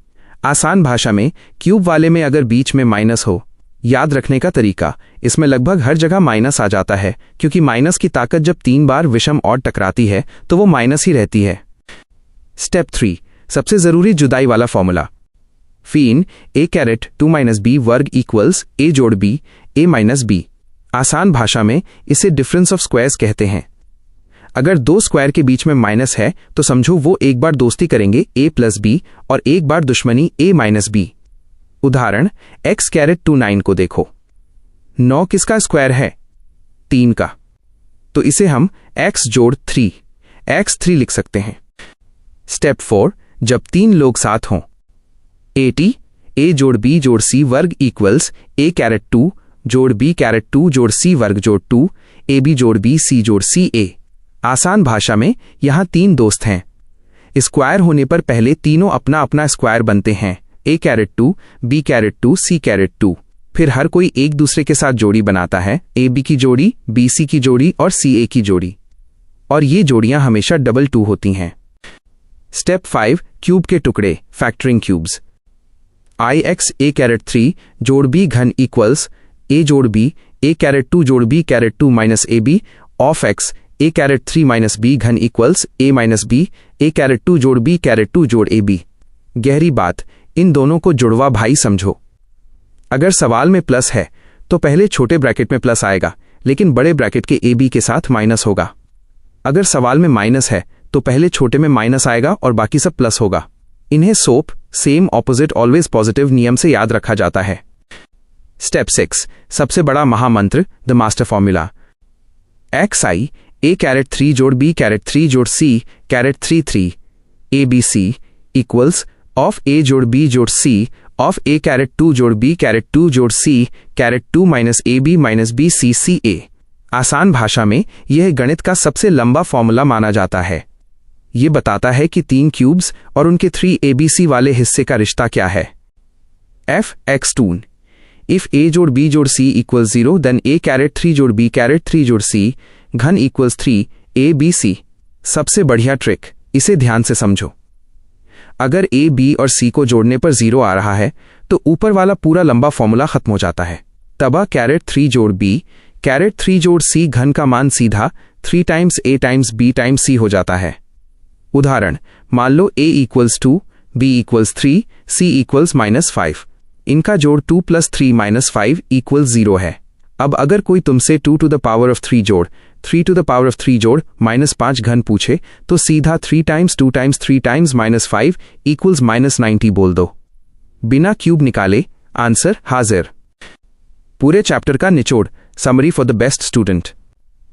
आसान भाषा में क्यूब वाले में अगर बीच में माइनस हो, याद रखने का तरीका, इसमें लगभग हर जगह माइनस आ जाता है, क्योंकि माइनस की ताकत जब 3 बार विषम और टकराती है तो वो माइनस ही रहती है। स्टेप 3. सबसे जरूरी जुदाई वाला फॉर्मूला। फीन a कैरेट 2 माइनस b वर्ग इक्वल्स a जोड़ b a माइनस b। आसान भाषा में इसे डिफरेंस ऑफ स्क्वायर्स कहते हैं। अगर 2 स्क्वायर के बीच में माइनस है तो समझो वो एक बार दोस्ती करेंगे a प्लस b और एक बार दुश्मनी a माइनस b। उदाहरण, x कैरेट 2 9 को देखो। 9 किसका स्क्वायर है? 3 का। तो इसे हम x जोड़ 3 x3 लिख सकते हैं। स्टेप 4. जब 3 लोग साथ हों। a जोड़ b जोड़ c वर्ग इक्वल्स a कैरेट 2 जोड़ b कैरेट 2 जोड़ c वर्ग जोड़ 2 ab जोड़ b c जोड़ c a। आसान भाषा में यहां 3 दोस्त हैं। स्क्वायर होने पर पहले तीनों अपना अपना स्क्वायर बनते हैं, a⁻2, b⁻2, c⁻2। फिर हर कोई एक दूसरे के साथ जोड़ी बनाता है, ab की जोड़ी, bc की जोड़ी और ca की जोड़ी, और ये जोड़ियां हमेशा डबल 2 होती हैं। स्टेप 5, क्यूब के टुकड़े, फैक्टरिंग क्यूब्स। ix a⁻3 जोड़ b घन इक्वल्स a जोड़ b, a⁻2 जोड़ b⁻2 minus ab of x, a⁻3 minus b घन equals a minus b, a⁻2 जोड़ b⁻2 जोड़ ab। गहरी बात, इन दोनों को जुड़वा भाई समझो। अगर सवाल में प्लस है तो पहले छोटे ब्रैकेट में प्लस आएगा, लेकिन बड़े ब्रैकेट के ab के साथ माइनस होगा। अगर सवाल में माइनस है तो पहले छोटे में माइनस आएगा और बाकी सब प्लस होगा। इन्हें soap, same opposite always positive नियम से याद रखा जाता है। स्टेप 6, सबसे बड़ा महामंत्र, the master formula. xi a⁻3 जोड़ b⁻3 जोड़ c⁻3 3 abc equals of a जोड़ b जोड़ c ऑफ a⁻2 जोड़ b⁻2 जोड़ c⁻2 minus ab minus b c c a। आसान भाषा में यह गणित का सबसे लंबा फॉर्मूला माना जाता है। यह बताता है कि 3 क्यूब्स और उनके 3 abc वाले हिस्से का रिश्ता क्या है। f x2 इफ a जोड़ b जोड़ c इक्वल्स 0 देन a⁻3 जोड़ b⁻3 जोड़ c घन इक्वल्स 3 abc। सबसे बढ़िया ट्रिक, इसे ध्यान से समझो। अगर a b और c को जोड़ने पर 0 आ रहा है तो ऊपर वाला पूरा लंबा फॉर्मूला खत्म हो जाता है। तब a⁻3 जोड़ b⁻3 जोड़ c घन का मान सीधा 3 times a times b times c हो जाता है। उदाहरण, मान लो a equals 2, b equals 3, c equals -5। इनका जोड़ 2 + 3 - 5 इक्वल्स 0 है। अब अगर कोई तुमसे 2 to the power of 3 जोड़, 3 to the power of 3 जोड़ -5 घन पूछे तो सीधा 3 टाइम्स 2 टाइम्स 3 टाइम्स -5 इक्वल्स -90 बोल दो। बिना क्यूब निकाले आंसर हाजिर। पूरे चैप्टर का निचोड़, summary for the best student.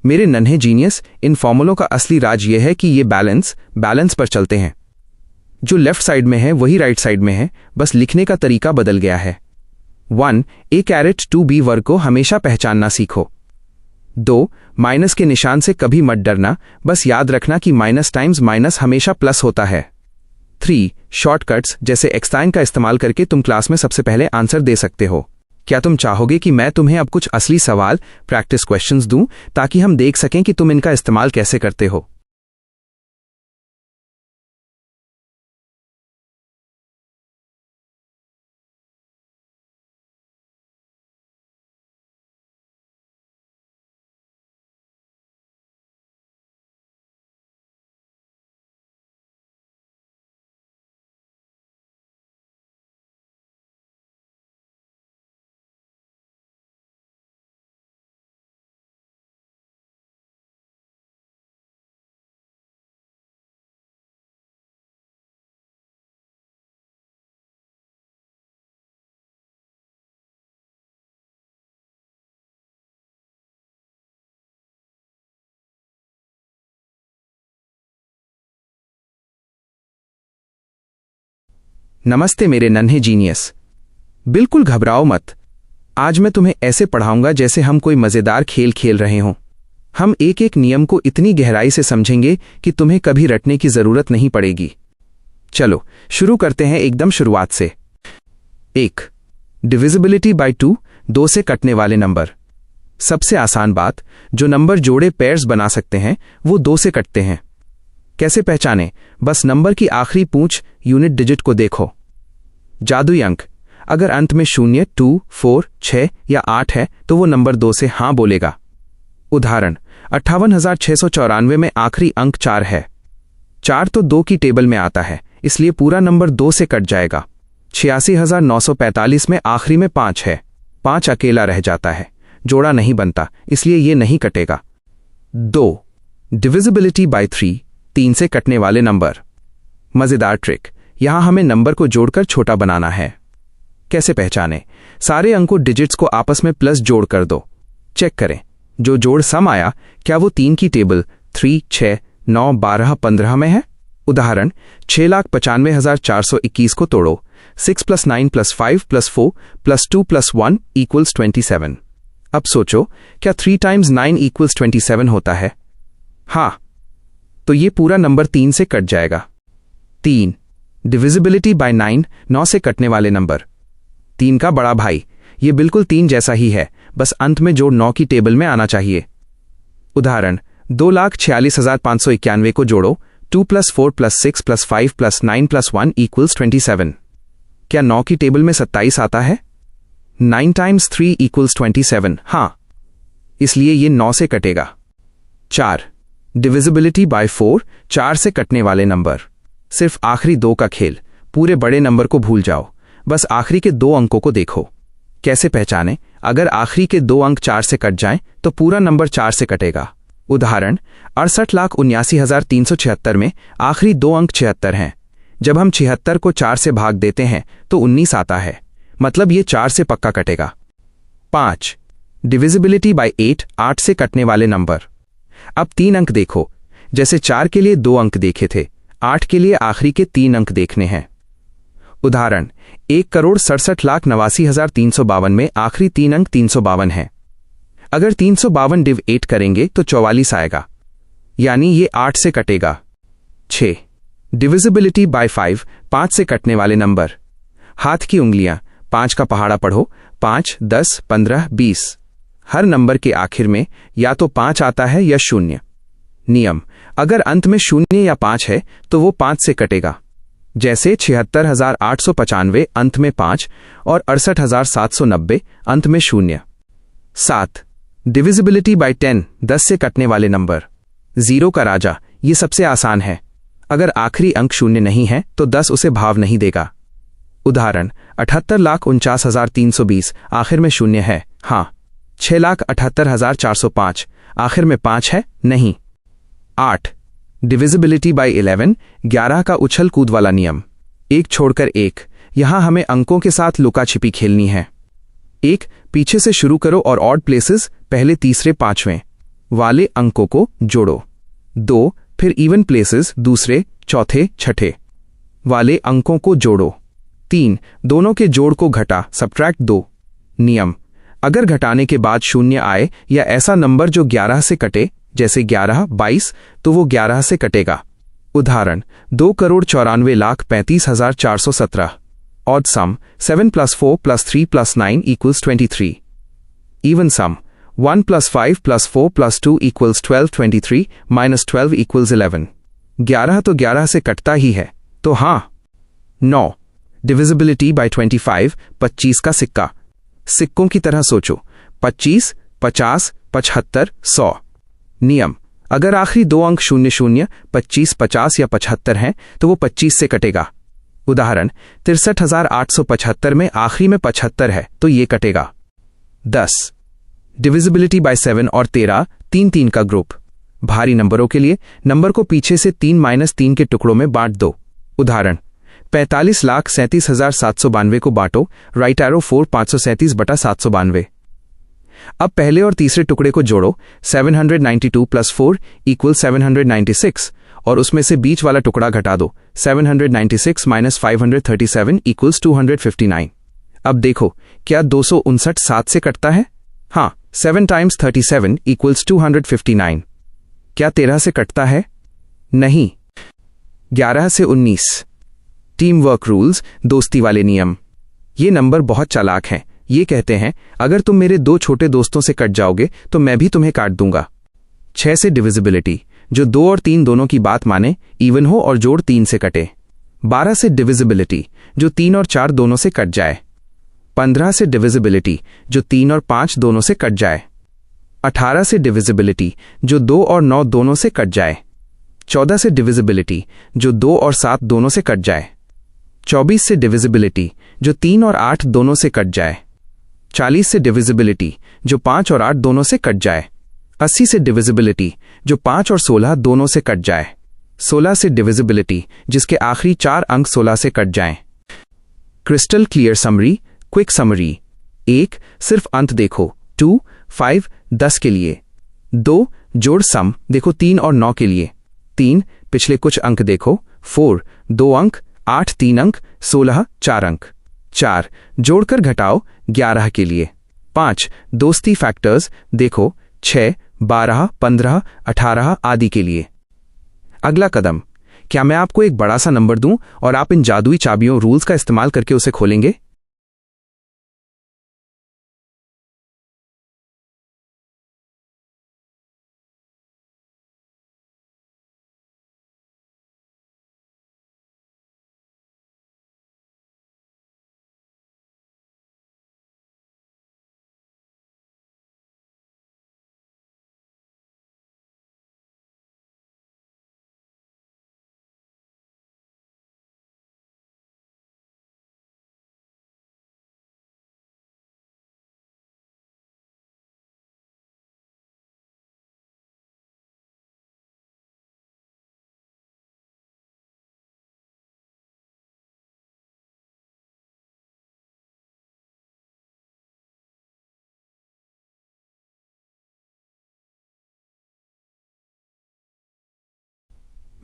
मेरे नन्हे जीनियस, इन फॉर्मूलों का असली राज यह है कि ये बैलेंस पर चलते हैं। जो लेफ्ट साइड में है वही राइट साइड में है, बस लिखने का तरीका बदल गया है। 1 a⁻2b वर्ग को हमेशा पहचानना सीखो। 2 माइनस के निशान से कभी मत डरना, बस याद रखना कि माइनस टाइम्स माइनस हमेशा प्लस होता है। 3 शॉर्टकट्स जैसे एक्सटाइन का इस्तेमाल करके तुम क्लास में सबसे पहले आंसर दे सकते हो। क्या तुम चाहोगे कि मैं तुम्हें अब कुछ असली सवाल, प्रैक्टिस क्वेश्चंस दूं ताकि हम देख सकें कि तुम इनका इस्तेमाल कैसे करते हो? नमस्ते मेरे नन्हे जीनियस, बिल्कुल घबराओ मत। आज मैं तुम्हें ऐसे पढ़ाऊंगा जैसे हम कोई मजेदार खेल खेल रहे हों। हम एक एक नियम को इतनी गहराई से समझेंगे कि तुम्हें कभी रटने की जरूरत नहीं पड़ेगी। चलो शुरू करते हैं एकदम शुरुआत से। 1 डिविजिबिलिटी बाय 2 से कटने वाले नंबर। सबसे आसान बात, जो नंबर जोड़े पेयर्स बना सकते हैं वो 2 से कटते हैं। कैसे पहचाने? बस नंबर की आखिरी पूंछ यूनिट डिजिट को देखो। जादुई अंक, अगर अंत में 0, 2, 4, 6 या 8 है तो वो नंबर 2 से हां बोलेगा। उदाहरण, 58,694 में आखिरी अंक 4 है। 4 तो 2 की टेबल में आता है, इसलिए पूरा नंबर 2 से कट जाएगा। 86,945 में आखिरी में 5 है। 5 अकेला रह जाता है, जोड़ा नहीं बनता, इसलिए ये नहीं कटेगा। 2 डिविजिबिलिटी बाय 3 से कटने वाले नंबर। मजेदार ट्रिक, यहां हमें नंबर को जोड़कर छोटा बनाना है। कैसे पहचाने? सारे अंकों डिजिट्स को आपस में प्लस जोड़ कर दो। चेक करें, जो जोड़ सम आया क्या वो 3 की टेबल 3, 6, 9, 12, 15 में है? उदाहरण, 6,95,421 को तोड़ो। 6 + 9 + 5 + 4 + 2 + 1 = 27। अब सोचो, क्या 3 टाइम्स 9 = 27 होता है? हाँ, तो ये पूरा नंबर 3 से कट जाएगा। 3. डिविजिबिलिटी बाय 9, 9 से कटने वाले नंबर। 3 का बड़ा भाई, ये बिल्कुल 3 जैसा ही है, बस अंत में जोड़ 9 की टेबल में आना चाहिए। उदाहरण 2,46,591 को जोड़ो। 2 + 4 + 6 + 5 + 9 + 1 = 27। क्या 9 की टेबल में 27 आता है? 9 × 3 = 27। हाँ, इसलिए ये 9 से कटेगा। 4. डिविजिबिलिटी बाय 4, 4 से कटने वाले नंबर। सिर्फ आखिरी 2 का खेल, पूरे बड़े नंबर को भूल जाओ, बस आखिरी के 2 अंकों को देखो। कैसे पहचानें? अगर आखिरी के 2 अंक 4 से कट जाएं, तो पूरा नंबर 4 से कटेगा। उदाहरण 68,79,376 में आखिरी 2 अंक 76 हैं। जब हम 76 को 4 से भाग देते हैं तो 19 आता है, मतलब ये 4 से पक्का कटेगा। 5. डिविजिबिलिटी बाय 8, 8 से कटने वाले नंबर। अब 3 अंक देखो, जैसे 4 के लिए 2 अंक देखे थे, 8 के लिए आखिरी के 3 अंक देखने हैं। उदाहरण 1,67,89,352 में आखिरी 3 अंक 352 हैं। अगर 352 डिव 8 करेंगे तो 44 आएगा, यानी ये 8 से कटेगा। 6. डिविजिबिलिटी बाय 5, 5 से कटने वाले नंबर। हाथ की उंगलियां, 5 का पहाड़ा पढ़ो। 5, 10, 15, 20। हर नंबर के आखिर में या तो 5 आता है या 0। नियम: अगर अंत में 0 या 5 है तो वो 5 से कटेगा, जैसे 76,895 अंत में 5 और 68,790 अंत में 0। 7. डिविजिबिलिटी बाय 10, 10 से कटने वाले नंबर। 0 का राजा, ये सबसे आसान है। अगर आखिरी अंक 0 नहीं है तो 10 उसे भाव नहीं देगा। उदाहरण 78,49,320 आखिर में 0 है, हाँ। 6,78,405 आखिर में 5 है, नहीं। 8. डिविजिबिलिटी बाय 11, 11 का उछल कूद वाला नियम। 1 छोड़कर 1, यहां हमें अंकों के साथ लुका छिपी खेलनी है। 1 पीछे से शुरू करो और ऑड प्लेसेस, पहले, तीसरे, 5वें वाले अंकों को जोड़ो। 2 फिर इवन प्लेसेस, दूसरे, चौथे, छठे वाले अंकों को जोड़ो। 3 दोनों के जोड़ को घटा, सब्ट्रैक्ट 2। नियम: अगर घटाने के बाद 0 आए या ऐसा नंबर जो 11 से कटे, जैसे 11, 22, तो वो 11 से कटेगा। उदाहरण 2,94,35,417। ऑड सम 7 + 4 + 3 + 9 = 23। Even some 1 + 5 + 4 + 2 = 12, 23 - 12 = 11। 11 तो 11 से कटता ही है, तो हाँ। 9. डिविजिबिलिटी बाय 25, 25 का सिक्का। सिक्कों की तरह सोचो, 25, 50, 75, 100। नियम: अगर आखिरी 2 अंक 00, 25, 50 या 75 हैं तो वो 25 से कटेगा। उदाहरण 63,875 में आखिरी में 75 है, तो ये कटेगा। 10. डिविजिबिलिटी बाय 7 और 13, 3 का ग्रुप। भारी नंबरों के लिए नंबर को पीछे से 3 - 3 के टुकड़ों में बांट दो। उदाहरण 45,37,792 को बांटो, राइट एरो 4, 537/792। अब पहले और तीसरे टुकड़े को जोड़ो। 792 + 4 = 796 और उसमें से बीच वाला टुकड़ा घटा दो। 796 - 537 = 259। अब देखो, क्या 259 7 से कटता है? हाँ। 7 × 37 = 259। क्या 13 से कटता है? नहीं। 11 से 19। टीम वर्क रूल्स, दोस्ती वाले नियम। ये नंबर बहुत चालाक हैं। ये कहते हैं, अगर तुम मेरे 2 छोटे दोस्तों से कट जाओगे तो मैं भी तुम्हें काट दूंगा। 6 से डिविजिबिलिटी, जो 2 और 3 दोनों की बात माने, इवन हो और जोड़ 3 से कटे। 12 से डिविजिबिलिटी, जो 3 और 4 दोनों से कट जाए। 15 से डिविजिबिलिटी, जो 3 और 5 दोनों से कट जाए। 18 से डिविजिबिलिटी, जो 2 और 9 दोनों से कट जाए। 14 से डिविजिबिलिटी, जो 2 और 7 दोनों से कट जाए। 24 से डिविजिबिलिटी, जो 3 और 8 दोनों से कट जाए। 40 से डिविजिबिलिटी, जो 5 और 8 दोनों से कट जाए। 80 से डिविजिबिलिटी, जो 5 और 16 दोनों से कट जाए। 16 से डिविजिबिलिटी, जिसके आखिरी 4 अंक 16 से कट जाएं। Crystal clear summary, quick summary. 1 सिर्फ अंत देखो, 2, 5, 10 के लिए। 2 जोड़ सम देखो 3 और 9 के लिए। 3 पिछले कुछ अंक देखो, 4 2 अंक, 8 3 अंक, 16 4 अंक। 4 जोड़कर घटाओ 11 के लिए। 5 दोस्ती फैक्टर्स देखो, 6 12 15 18 आदि के लिए। अगला कदम, क्या मैं आपको एक बड़ा सा नंबर दूं और आप इन जादुई चाबियों रूल्स का इस्तेमाल करके उसे खोलेंगे?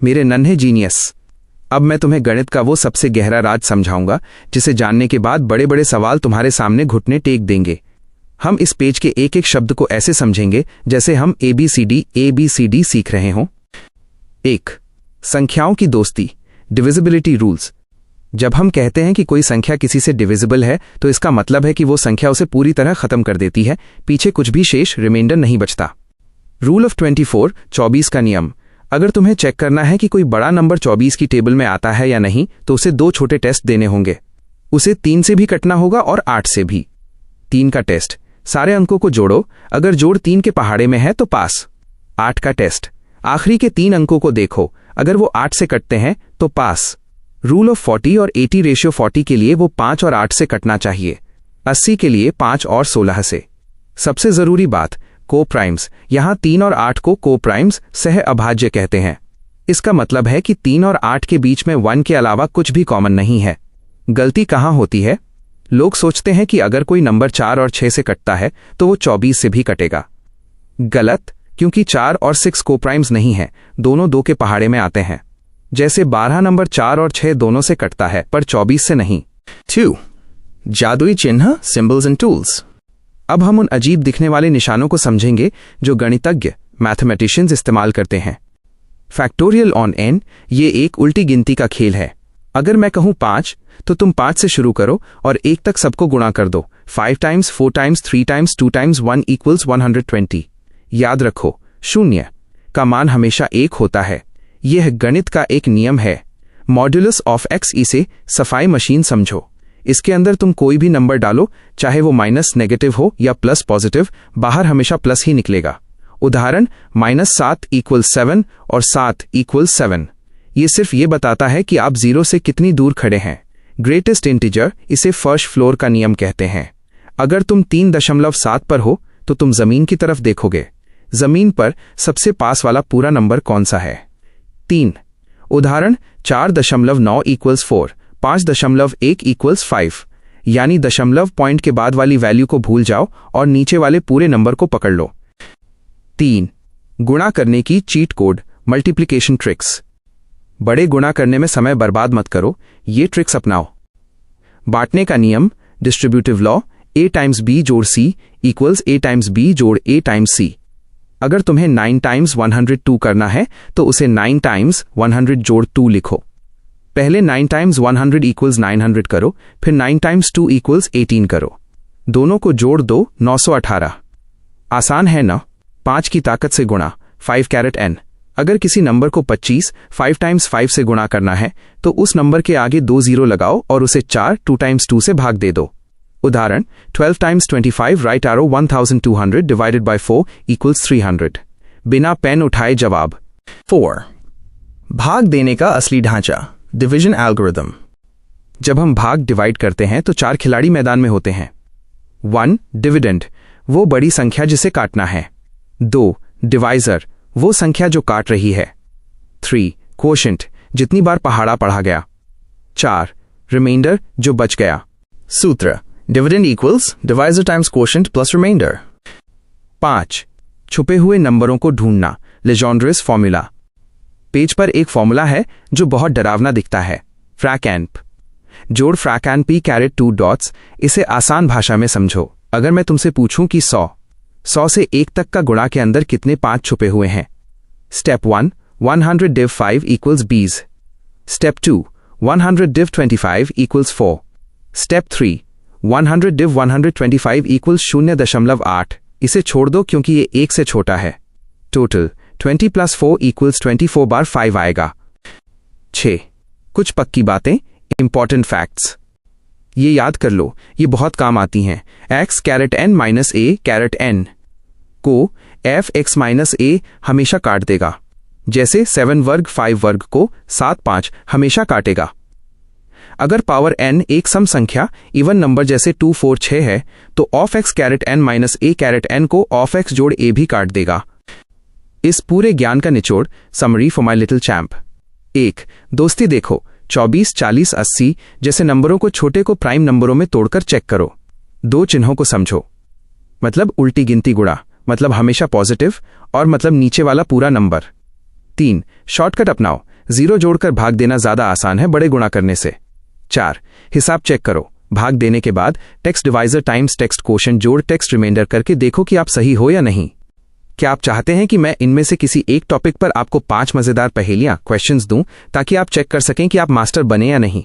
मेरे नन्हे जीनियस, अब मैं तुम्हें गणित का वो सबसे गहरा राज समझाऊंगा जिसे जानने के बाद बड़े बड़े सवाल तुम्हारे सामने घुटने टेक देंगे। हम इस पेज के एक एक शब्द को ऐसे समझेंगे जैसे हम ABCD सीख रहे हों। 1. संख्याओं की दोस्ती, डिविजिबिलिटी रूल्स। जब हम कहते हैं कि कोई संख्या किसी से डिविजिबल है तो इसका मतलब है कि वो संख्या उसे पूरी तरह खत्म कर देती है, पीछे कुछ भी शेष रिमाइंडर नहीं बचता। रूल ऑफ 24, 24 का नियम। अगर तुम्हें चेक करना है कि कोई बड़ा नंबर 24 की टेबल में आता है या नहीं तो उसे 2 छोटे टेस्ट देने होंगे। उसे 3 से भी कटना होगा और 8 से भी। 3 का टेस्ट, सारे अंकों को जोड़ो, अगर जोड़ 3 के पहाड़े में है तो पास। 8 का टेस्ट, आखिरी के 3 अंकों को देखो, अगर वो 8 से कटते हैं तो पास। रूल ऑफ 40 और 80 रेशियो 40 के लिए वो 5 और 8 से कटना चाहिए, 80 के लिए 5 और 16 से। सबसे जरूरी बात, को प्राइम्स। यहां 3 और 8 को को प्राइम्स सह अभाज्य कहते हैं। इसका मतलब है कि 3 और 8 के बीच में 1 के अलावा कुछ भी कॉमन नहीं है। गलती कहां होती है? लोग सोचते हैं कि अगर कोई नंबर 4 और 6 से कटता है तो वो 24 से भी कटेगा। गलत, क्योंकि 4 और 6 को प्राइम्स नहीं है, दोनों 2 के पहाड़े में आते हैं। जैसे 12 नंबर 4 और 6 दोनों से कटता है पर 24 से नहीं। 2. जादुई चिन्ह, सिंबल्स एंड टूल्स। अब हम उन अजीब दिखने वाले निशानों को समझेंगे जो गणितज्ञ मैथमेटिशियंस इस्तेमाल करते हैं। फैक्टोरियल ऑन n, ये एक उल्टी गिनती का खेल है। अगर मैं कहूं 5 तो तुम 5 से शुरू करो और 1 तक सबको गुणा कर दो। 5 times 4 times 3 times 2 times 1 equals 120। याद रखो, 0 का मान हमेशा 1 होता है। यह गणित का एक नियम है। मॉड्यूलस ऑफ x, इसे सफाई मशीन समझो। इसके अंदर तुम कोई भी नंबर डालो, चाहे वो माइनस नेगेटिव हो या प्लस पॉजिटिव, बाहर हमेशा प्लस ही निकलेगा। उदाहरण, -7 इक्वल्स 7 और 7 इक्वल्स 7। ये सिर्फ ये बताता है कि आप 0 से कितनी दूर खड़े हैं। ग्रेटेस्ट इंटीजर, इसे फर्स्ट फ्लोर का नियम कहते हैं। अगर तुम 3.7 पर हो तो तुम जमीन की तरफ देखोगे। जमीन पर सबसे पास वाला पूरा नंबर कौन सा है? 3। उदाहरण, 4.9 इक्वल्स 4, 5.1 इक्वल्स 5। यानी दशमलव पॉइंट के बाद वाली वैल्यू को भूल जाओ और नीचे वाले पूरे नंबर को पकड़ लो। 3. गुणा करने की चीट कोड, मल्टीप्लिकेशन ट्रिक्स। बड़े गुणा करने में समय बर्बाद मत करो, ये ट्रिक्स अपनाओ। बांटने का नियम, distributive law, a times b जोड़ c equals a times b जोड़ a टाइम्स c। अगर तुम्हें 9 टाइम्स 102 करना है तो उसे 9 टाइम्स 100 जोड़ 2 लिखो। पहले 9 टाइम्स 100 इक्वल्स 900 करो, फिर 9 टाइम्स 2 इक्वल्स 18 करो। दोनों को जोड़ दो, 918। आसान है ना? 5 की ताकत से गुणा, 5 कैरेट n। अगर किसी नंबर को 25 5 टाइम्स 5 से गुणा करना है तो उस नंबर के आगे 2 जीरो लगाओ और उसे 4 2 टाइम्स 2 से भाग दे दो। उदाहरण, 12 times 25 right arrow 1200 divided by 4 equals 300। बिना पेन उठाए जवाब। 4. भाग देने का असली ढांचा, डिवीजन एल्गोरिथम। जब हम भाग डिवाइड करते हैं तो 4 खिलाड़ी मैदान में होते हैं। 1. डिविडेंड, वो बड़ी संख्या जिसे काटना है। 2. डिवाइजर, वो संख्या जो काट रही है। 3. क्वोशेंट, जितनी बार पहाड़ा पढ़ा गया। 4. रिमाइंडर, जो बच गया। सूत्र, dividend equals divisor times quotient plus remainder. 5. छुपे हुए नंबरों को ढूंढना, लेजेंड्रियस फॉर्मूला। पेज पर एक फॉर्मूला है जो बहुत डरावना दिखता है, फ्रैक एन p। जोड़ फ्रैक एन p कैरेट 2 डॉट्स। इसे आसान भाषा में समझो। अगर मैं तुमसे पूछूं कि 100 से 1 तक का गुणा के अंदर कितने 5 छुपे हुए हैं? Step 1, 100 div 5 equals 20। Step 2, 100 div 25 equals 4. Step 3, 100 div 125 equals 0.8. इसे छोड़ दो क्योंकि ये 1 से छोटा है. Total 20 plus 4 equals 24 बार 5 आएगा. 6. कुछ पक्की बातें, इंपॉर्टेंट फैक्ट्स. ये याद कर लो, ये बहुत काम आती हैं. x caret n minus a caret n को f x माइनस a हमेशा काट देगा. जैसे 7 वर्ग 5 वर्ग को 7 5 हमेशा काटेगा. अगर पावर n एक सम संख्या इवन नंबर जैसे 2 4 6 है तो of x caret n minus a caret n को ऑफ x जोड़ a भी काट देगा. इस पूरे ज्ञान का निचोड़, summary for my little champ. 1. दोस्ती देखो, 24 40 80 जैसे नंबरों को छोटे को प्राइम नंबरों में तोड़कर चेक करो. 2 चिन्हों को समझो. मतलब उल्टी गिनती गुणा, मतलब हमेशा पॉजिटिव, और मतलब नीचे वाला पूरा नंबर. 3. शॉर्टकट अपनाओ, 0 जोड़कर भाग देना ज्यादा आसान है बड़े गुणा करने से. 4. हिसाब चेक करो, भाग देने के बाद text divisor times text quotient जोड़ टेक्स्ट रिमाइंडर करके देखो कि आप सही हो या नहीं. क्या आप चाहते हैं कि मैं इनमें से किसी एक टॉपिक पर आपको 5 मजेदार पहेलियां क्वेश्चंस दूं ताकि आप चेक कर सकें कि आप मास्टर बने या नहीं?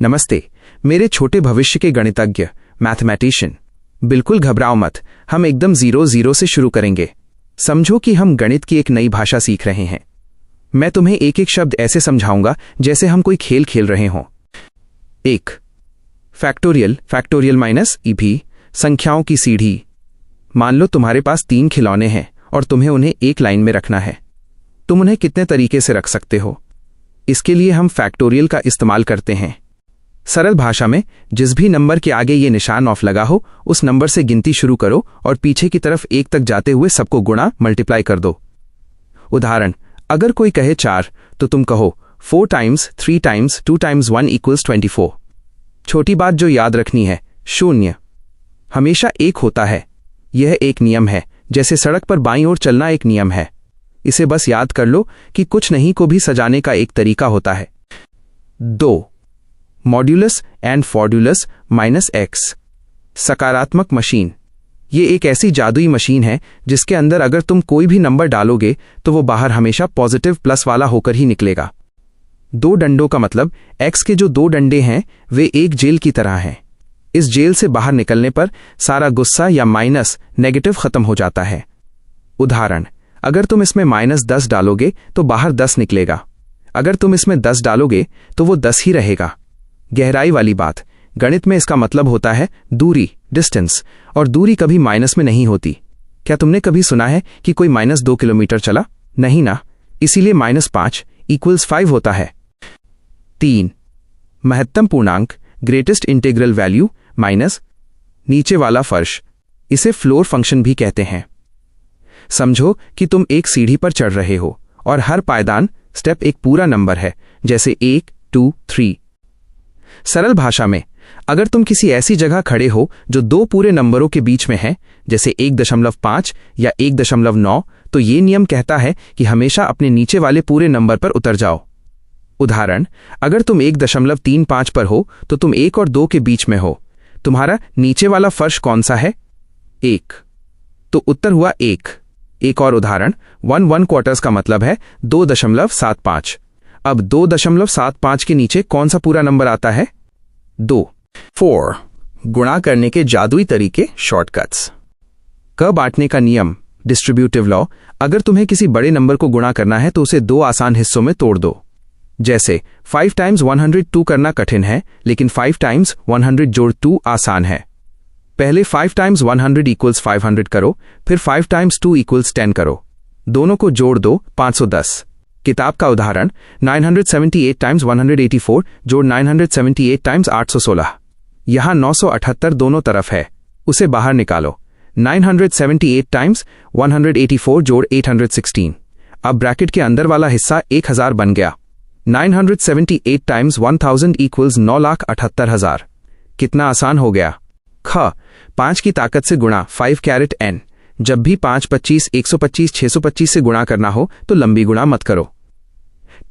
नमस्ते मेरे छोटे भविष्य के गणितज्ञ, मैथमेटिशियन. बिल्कुल घबराओ मत, हम एकदम 0 से शुरू करेंगे. समझो कि हम गणित की एक नई भाषा सीख रहे हैं. मैं तुम्हें एक एक शब्द ऐसे समझाऊंगा जैसे हम कोई खेल खेल रहे हों. 1. फैक्टोरियल, फैक्टोरियल माइनस ईभी, संख्याओं की सीढ़ी. मान लो तुम्हारे पास 3 खिलौने हैं और तुम्हें उन्हें एक लाइन में रखना है. तुम उन्हें कितने तरीके से रख सकते हो? इसके लिए हम फैक्टोरियल का इस्तेमाल करते हैं. सरल भाषा में, जिस भी नंबर के आगे ये निशान ऑफ लगा हो उस नंबर से गिनती शुरू करो और पीछे की तरफ 1 तक जाते हुए सबको गुणा मल्टीप्लाई कर दो. उदाहरण, अगर कोई कहे 4 तो तुम कहो 4 टाइम्स 3 टाइम्स 2 टाइम्स 1 इक्वल्स 24. छोटी बात जो याद रखनी है, 0 हमेशा 1 होता है. यह एक नियम है, जैसे सड़क पर बाईं ओर चलना एक नियम है. इसे बस याद कर लो कि कुछ नहीं को भी सजाने का एक तरीका होता है. 2. मॉड्यूलस एंड फॉर्डुलस माइनस एक्स, सकारात्मक मशीन. ये एक ऐसी जादुई मशीन है जिसके अंदर अगर तुम कोई भी नंबर डालोगे तो वो बाहर हमेशा पॉजिटिव प्लस वाला होकर ही निकलेगा. 2 डंडों का मतलब एक्स के जो 2 डंडे हैं वे एक जेल की तरह हैं. इस जेल से बाहर निकलने पर सारा गुस्सा या माइनस नेगेटिव खत्म हो जाता है. उदाहरण, अगर तुम इसमें -10 डालोगे तो बाहर 10 निकलेगा. अगर तुम इसमें 10 डालोगे तो वो 10 ही रहेगा. गहराई वाली बात, गणित में इसका मतलब होता है दूरी, डिस्टेंस, और दूरी कभी माइनस में नहीं होती. क्या तुमने कभी सुना है कि कोई -2 किलोमीटर चला? नहीं ना. इसीलिए -5 इक्वल्स 5 होता है. 3. महत्तम पूर्णांक, ग्रेटेस्ट इंटीग्रल वैल्यू माइनस नीचे वाला फर्श. इसे फ्लोर फंक्शन भी कहते हैं. समझो कि तुम एक सीढ़ी पर चढ़ रहे हो और हर पायदान स्टेप एक पूरा नंबर है, जैसे 1 2 3. सरल भाषा में, अगर तुम किसी ऐसी जगह खड़े हो जो 2 पूरे नंबरों के बीच में है, जैसे 1.5 या 1.9, तो ये नियम कहता है कि हमेशा अपने नीचे वाले पूरे नंबर पर उतर जाओ. उदाहरण, अगर तुम 1.35 पर हो तो तुम 1 और 2 के बीच में हो. तुम्हारा नीचे वाला फर्श कौन सा है? 1. तो उत्तर हुआ 1. एक और उदाहरण, 1/4 का मतलब है 2.75. अब 2.75 के नीचे कौन सा पूरा नंबर आता है? 2. 4. गुणा करने के जादुई तरीके, शॉर्टकट्स. क बांटने का नियम, डिस्ट्रीब्यूटिव लॉ. अगर तुम्हें किसी बड़े नंबर को गुणा करना है तो उसे 2 आसान हिस्सों में तोड़ दो. जैसे 5 टाइम्स 102 करना कठिन है, लेकिन 5 टाइम्स 100 जोड़ 2 आसान है. पहले 5 टाइम्स 100 इक्वल्स 500 करो, फिर 5 टाइम्स 2 इक्वल्स 10 करो. दोनों को जोड़ दो 510। किताब का उदाहरण 978 टाइम्स 184 जोड़ 978 टाइम्स 816। यहां 978 दोनों तरफ है, उसे बाहर निकालो। 978 टाइम्स 184 जोड़ 816। अब ब्रैकेट के अंदर वाला हिस्सा 1000 बन गया। 978 टाइम्स 1000 इक्वल्स 9,78,000। कितना आसान हो गया। ख 5 की ताकत से गुणा 5 कैरेट n। जब भी 5, 25, 125, 625 से गुणा करना हो तो लंबी गुणा मत करो।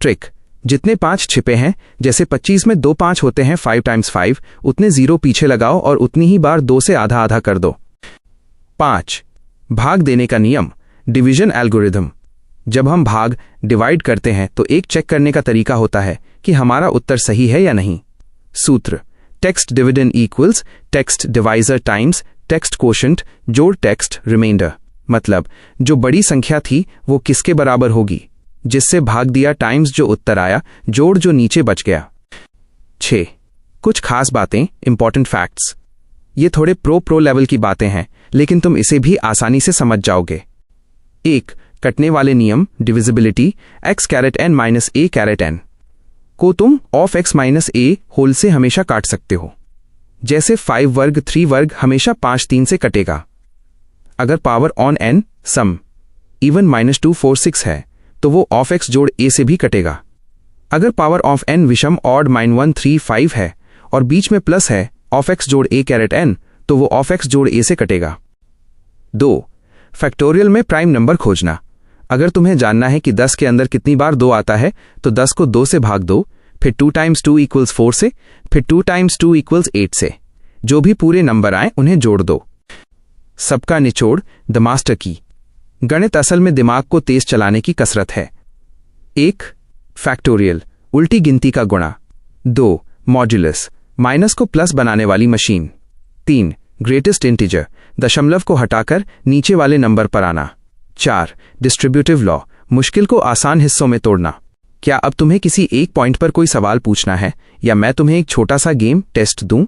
ट्रिक, जितने 5 छिपे हैं, जैसे 25 में 2 5 होते हैं 5 टाइम्स 5, उतने 0 पीछे लगाओ और उतनी ही बार 2 से आधा आधा कर दो। 5. भाग देने का नियम, डिवीजन एल्गोरिथम। जब हम भाग डिवाइड करते हैं तो एक चेक करने का तरीका होता है कि हमारा उत्तर सही है या नहीं। सूत्र, text dividend equals text divisor times text quotient जोड़ टेक्स्ट रिमाइंडर। मतलब जो बड़ी संख्या थी वो किसके बराबर होगी, जिससे भाग दिया टाइम्स जो उत्तर आया जोड़ जो नीचे बच गया। 6. कुछ खास बातें, इंपॉर्टेंट फैक्ट्स। ये थोड़े प्रो लेवल की बातें हैं, लेकिन तुम इसे भी आसानी से समझ जाओगे। 1. कटने वाले नियम, divisibility, x caret n minus a caret n को तुम of x minus a whole से हमेशा काट सकते हो। जैसे 5 वर्ग 3 वर्ग हमेशा 5 3 से कटेगा। अगर पावर ऑन n सम इवन -2 4 6 है तो वो ऑफ x जोड़ a से भी कटेगा। अगर पावर ऑफ n विषम ऑड -1 3 5 है और बीच में प्लस है ऑफ x जोड़ a कैरेट n तो वो ऑफ x जोड़ a से कटेगा। 2. फैक्टोरियल में प्राइम नंबर खोजना। अगर तुम्हें जानना है कि 10 के अंदर कितनी बार 2 आता है तो 10 को 2 से भाग दो, फिर 2 टाइम्स 2 इक्वल्स 4 से, फिर 2 टाइम्स 2 इक्वल्स 8 से। जो भी पूरे नंबर आए उन्हें जोड़ दो। सबका निचोड़, द मास्टर की। गणित असल में दिमाग को तेज चलाने की कसरत है। 1. फैक्टोरियल, उल्टी गिनती का गुणा। 2. मॉड्यूलस, माइनस को प्लस बनाने वाली मशीन। 3. ग्रेटेस्ट इंटीजर, दशमलव को हटाकर नीचे वाले नंबर पर आना। 4. डिस्ट्रीब्यूटिव लॉ, मुश्किल को आसान हिस्सों में तोड़ना। क्या अब तुम्हें किसी एक पॉइंट पर कोई सवाल पूछना है या मैं तुम्हें एक छोटा सा गेम टेस्ट दूं?